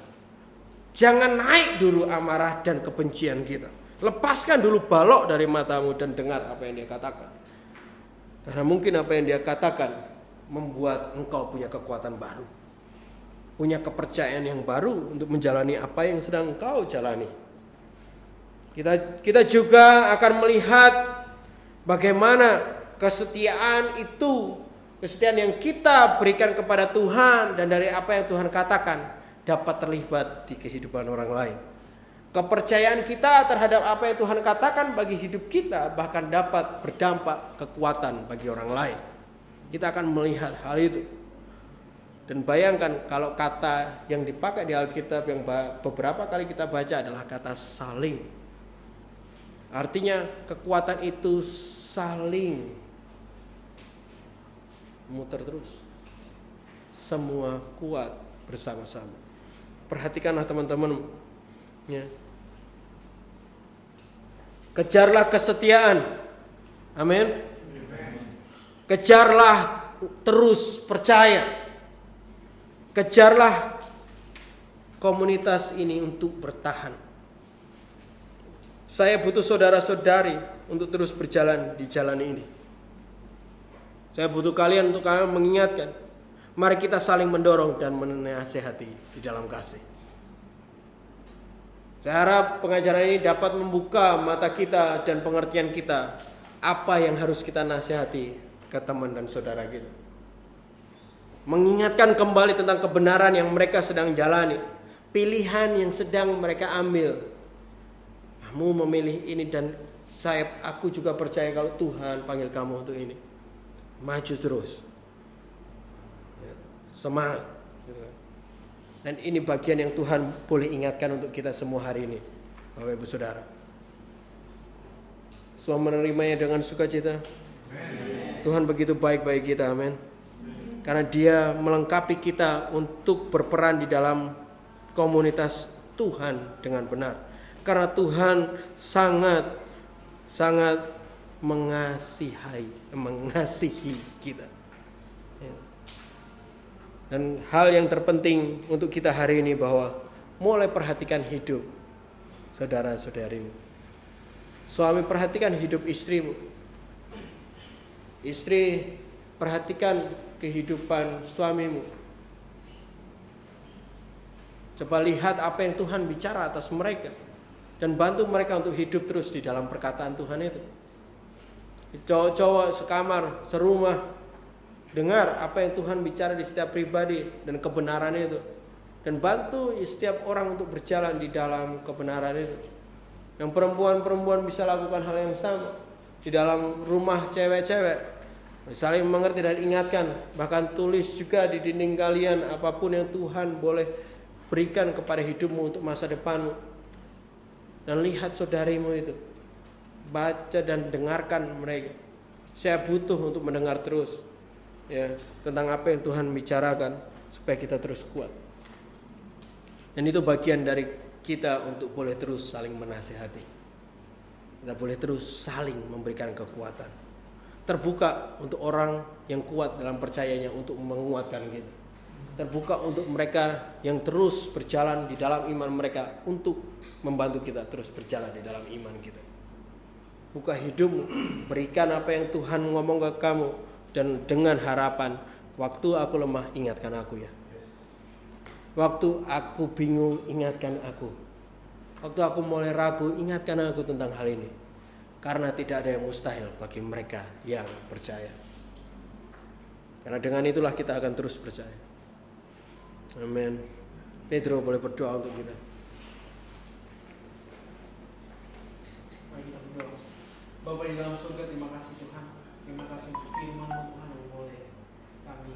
Jangan naik dulu amarah dan kebencian kita. Lepaskan dulu balok dari matamu dan dengar apa yang dia katakan. Karena mungkin apa yang dia katakan membuat engkau punya kekuatan baru. Punya kepercayaan yang baru untuk menjalani apa yang sedang engkau jalani. Kita juga akan melihat bagaimana kesetiaan itu, kesetiaan yang kita berikan kepada Tuhan dan dari apa yang Tuhan katakan dapat terlibat di kehidupan orang lain. Kepercayaan kita terhadap apa yang Tuhan katakan bagi hidup kita bahkan dapat berdampak kekuatan bagi orang lain. Kita akan melihat hal itu. Dan bayangkan kalau kata yang dipakai di Alkitab yang beberapa kali kita baca adalah kata saling. Artinya kekuatan itu saling muter terus. Semua kuat bersama-sama. Perhatikanlah teman-teman, ya. Kejarlah kesetiaan, amin. Kejarlah terus percaya. Kejarlah komunitas ini untuk bertahan. Saya butuh saudara-saudari untuk terus berjalan di jalan ini. Saya butuh kalian untuk kalian mengingatkan. Mari kita saling mendorong dan menasihati di dalam kasih. Saya harap pengajaran ini dapat membuka mata kita dan pengertian kita apa yang harus kita nasihati ke teman dan saudara kita. Mengingatkan kembali tentang kebenaran yang mereka sedang jalani, pilihan yang sedang mereka ambil. Kamu memilih ini dan aku juga percaya kalau Tuhan panggil kamu untuk ini. Maju terus. Semangat. Dan ini bagian yang Tuhan boleh ingatkan untuk kita semua hari ini, Bapak Ibu Saudara. Semua menerimanya dengan sukacita. Tuhan begitu baik bagi kita, amin. Karena Dia melengkapi kita untuk berperan di dalam komunitas Tuhan dengan benar. Karena Tuhan sangat mengasihi kita. Dan hal yang terpenting untuk kita hari ini bahwa mulai perhatikan hidup saudara-saudarimu. Suami, perhatikan hidup istrimu. Istri, perhatikan kehidupan suamimu. Coba lihat apa yang Tuhan bicara atas mereka dan bantu mereka untuk hidup terus di dalam perkataan Tuhan itu. Cowok-cowok sekamar, serumah, dengar apa yang Tuhan bicara di setiap pribadi dan kebenaran itu. Dan bantu setiap orang untuk berjalan di dalam kebenaran itu. Yang perempuan-perempuan bisa lakukan hal yang sama. Di dalam rumah cewek-cewek, saling mengerti dan ingatkan. Bahkan tulis juga di dinding kalian apapun yang Tuhan boleh berikan kepada hidupmu untuk masa depanmu. Dan lihat saudarimu itu. Baca dan dengarkan mereka. Saya butuh untuk mendengar terus, ya, tentang apa yang Tuhan bicarakan supaya kita terus kuat. Dan itu bagian dari kita untuk boleh terus saling menasihati. Kita boleh terus saling memberikan kekuatan. Terbuka untuk orang yang kuat dalam percayanya untuk menguatkan kita. Terbuka untuk mereka yang terus berjalan di dalam iman mereka untuk membantu kita terus berjalan di dalam iman kita. Buka hidupmu, berikan apa yang Tuhan ngomong ke kamu. Dan dengan harapan, waktu aku lemah, ingatkan aku ya. Waktu aku bingung, ingatkan aku. Waktu aku mulai ragu, ingatkan aku tentang hal ini. Karena tidak ada yang mustahil bagi mereka yang percaya. Karena dengan itulah kita akan terus percaya. Amin. Pedro boleh berdoa untuk kita. Bapa di dalam surga, terima kasih Tuhan. Terima kasih untuk firman-Mu Tuhan yang boleh kami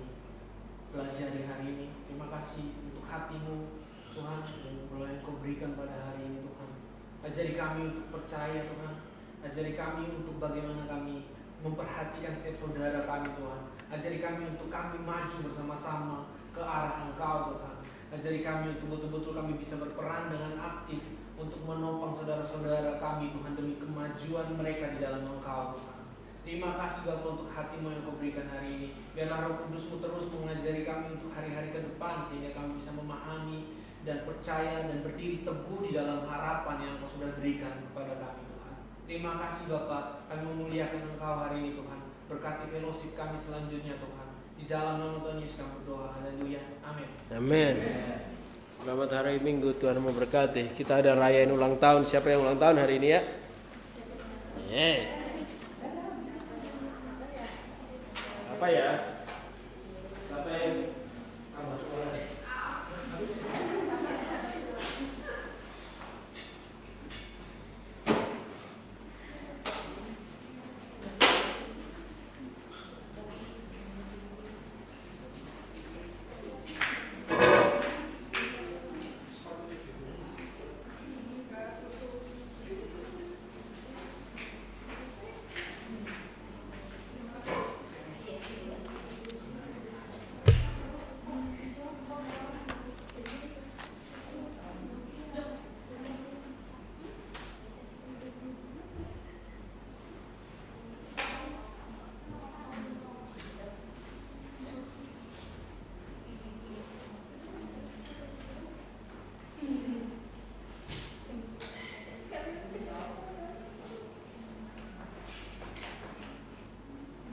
pelajari hari ini. Terima kasih untuk hati-Mu Tuhan yang boleh Engkau berikan pada hari ini Tuhan. Ajari kami untuk percaya Tuhan. Ajari kami untuk bagaimana kami memperhatikan setiap saudara kami Tuhan. Ajari kami untuk kami maju bersama-sama ke arah Engkau Tuhan. Ajari kami untuk betul-betul kami bisa berperan dengan aktif untuk menopang saudara-saudara kami Tuhan demi kemajuan mereka di dalam Engkau Tuhan. Terima kasih Bapa untuk hati-Mu yang Kau berikan hari ini. Biarlah Roh Kudus-Mu terus mengajari kami untuk hari-hari ke depan sehingga kami bisa memahami dan percaya dan berdiri teguh di dalam harapan yang Engkau sudah berikan kepada kami Tuhan. Terima kasih Bapa, kami memuliakan Engkau hari ini Tuhan. Berkati fellowship kami selanjutnya Tuhan. Di dalam nama Tuhan Yesus kami berdoa. Haleluya. Amin. Amin. Selamat hari Minggu, Tuhan memberkati. Kita ada rayain ulang tahun. Siapa yang ulang tahun hari ini ya? Apa ya? Siapa yang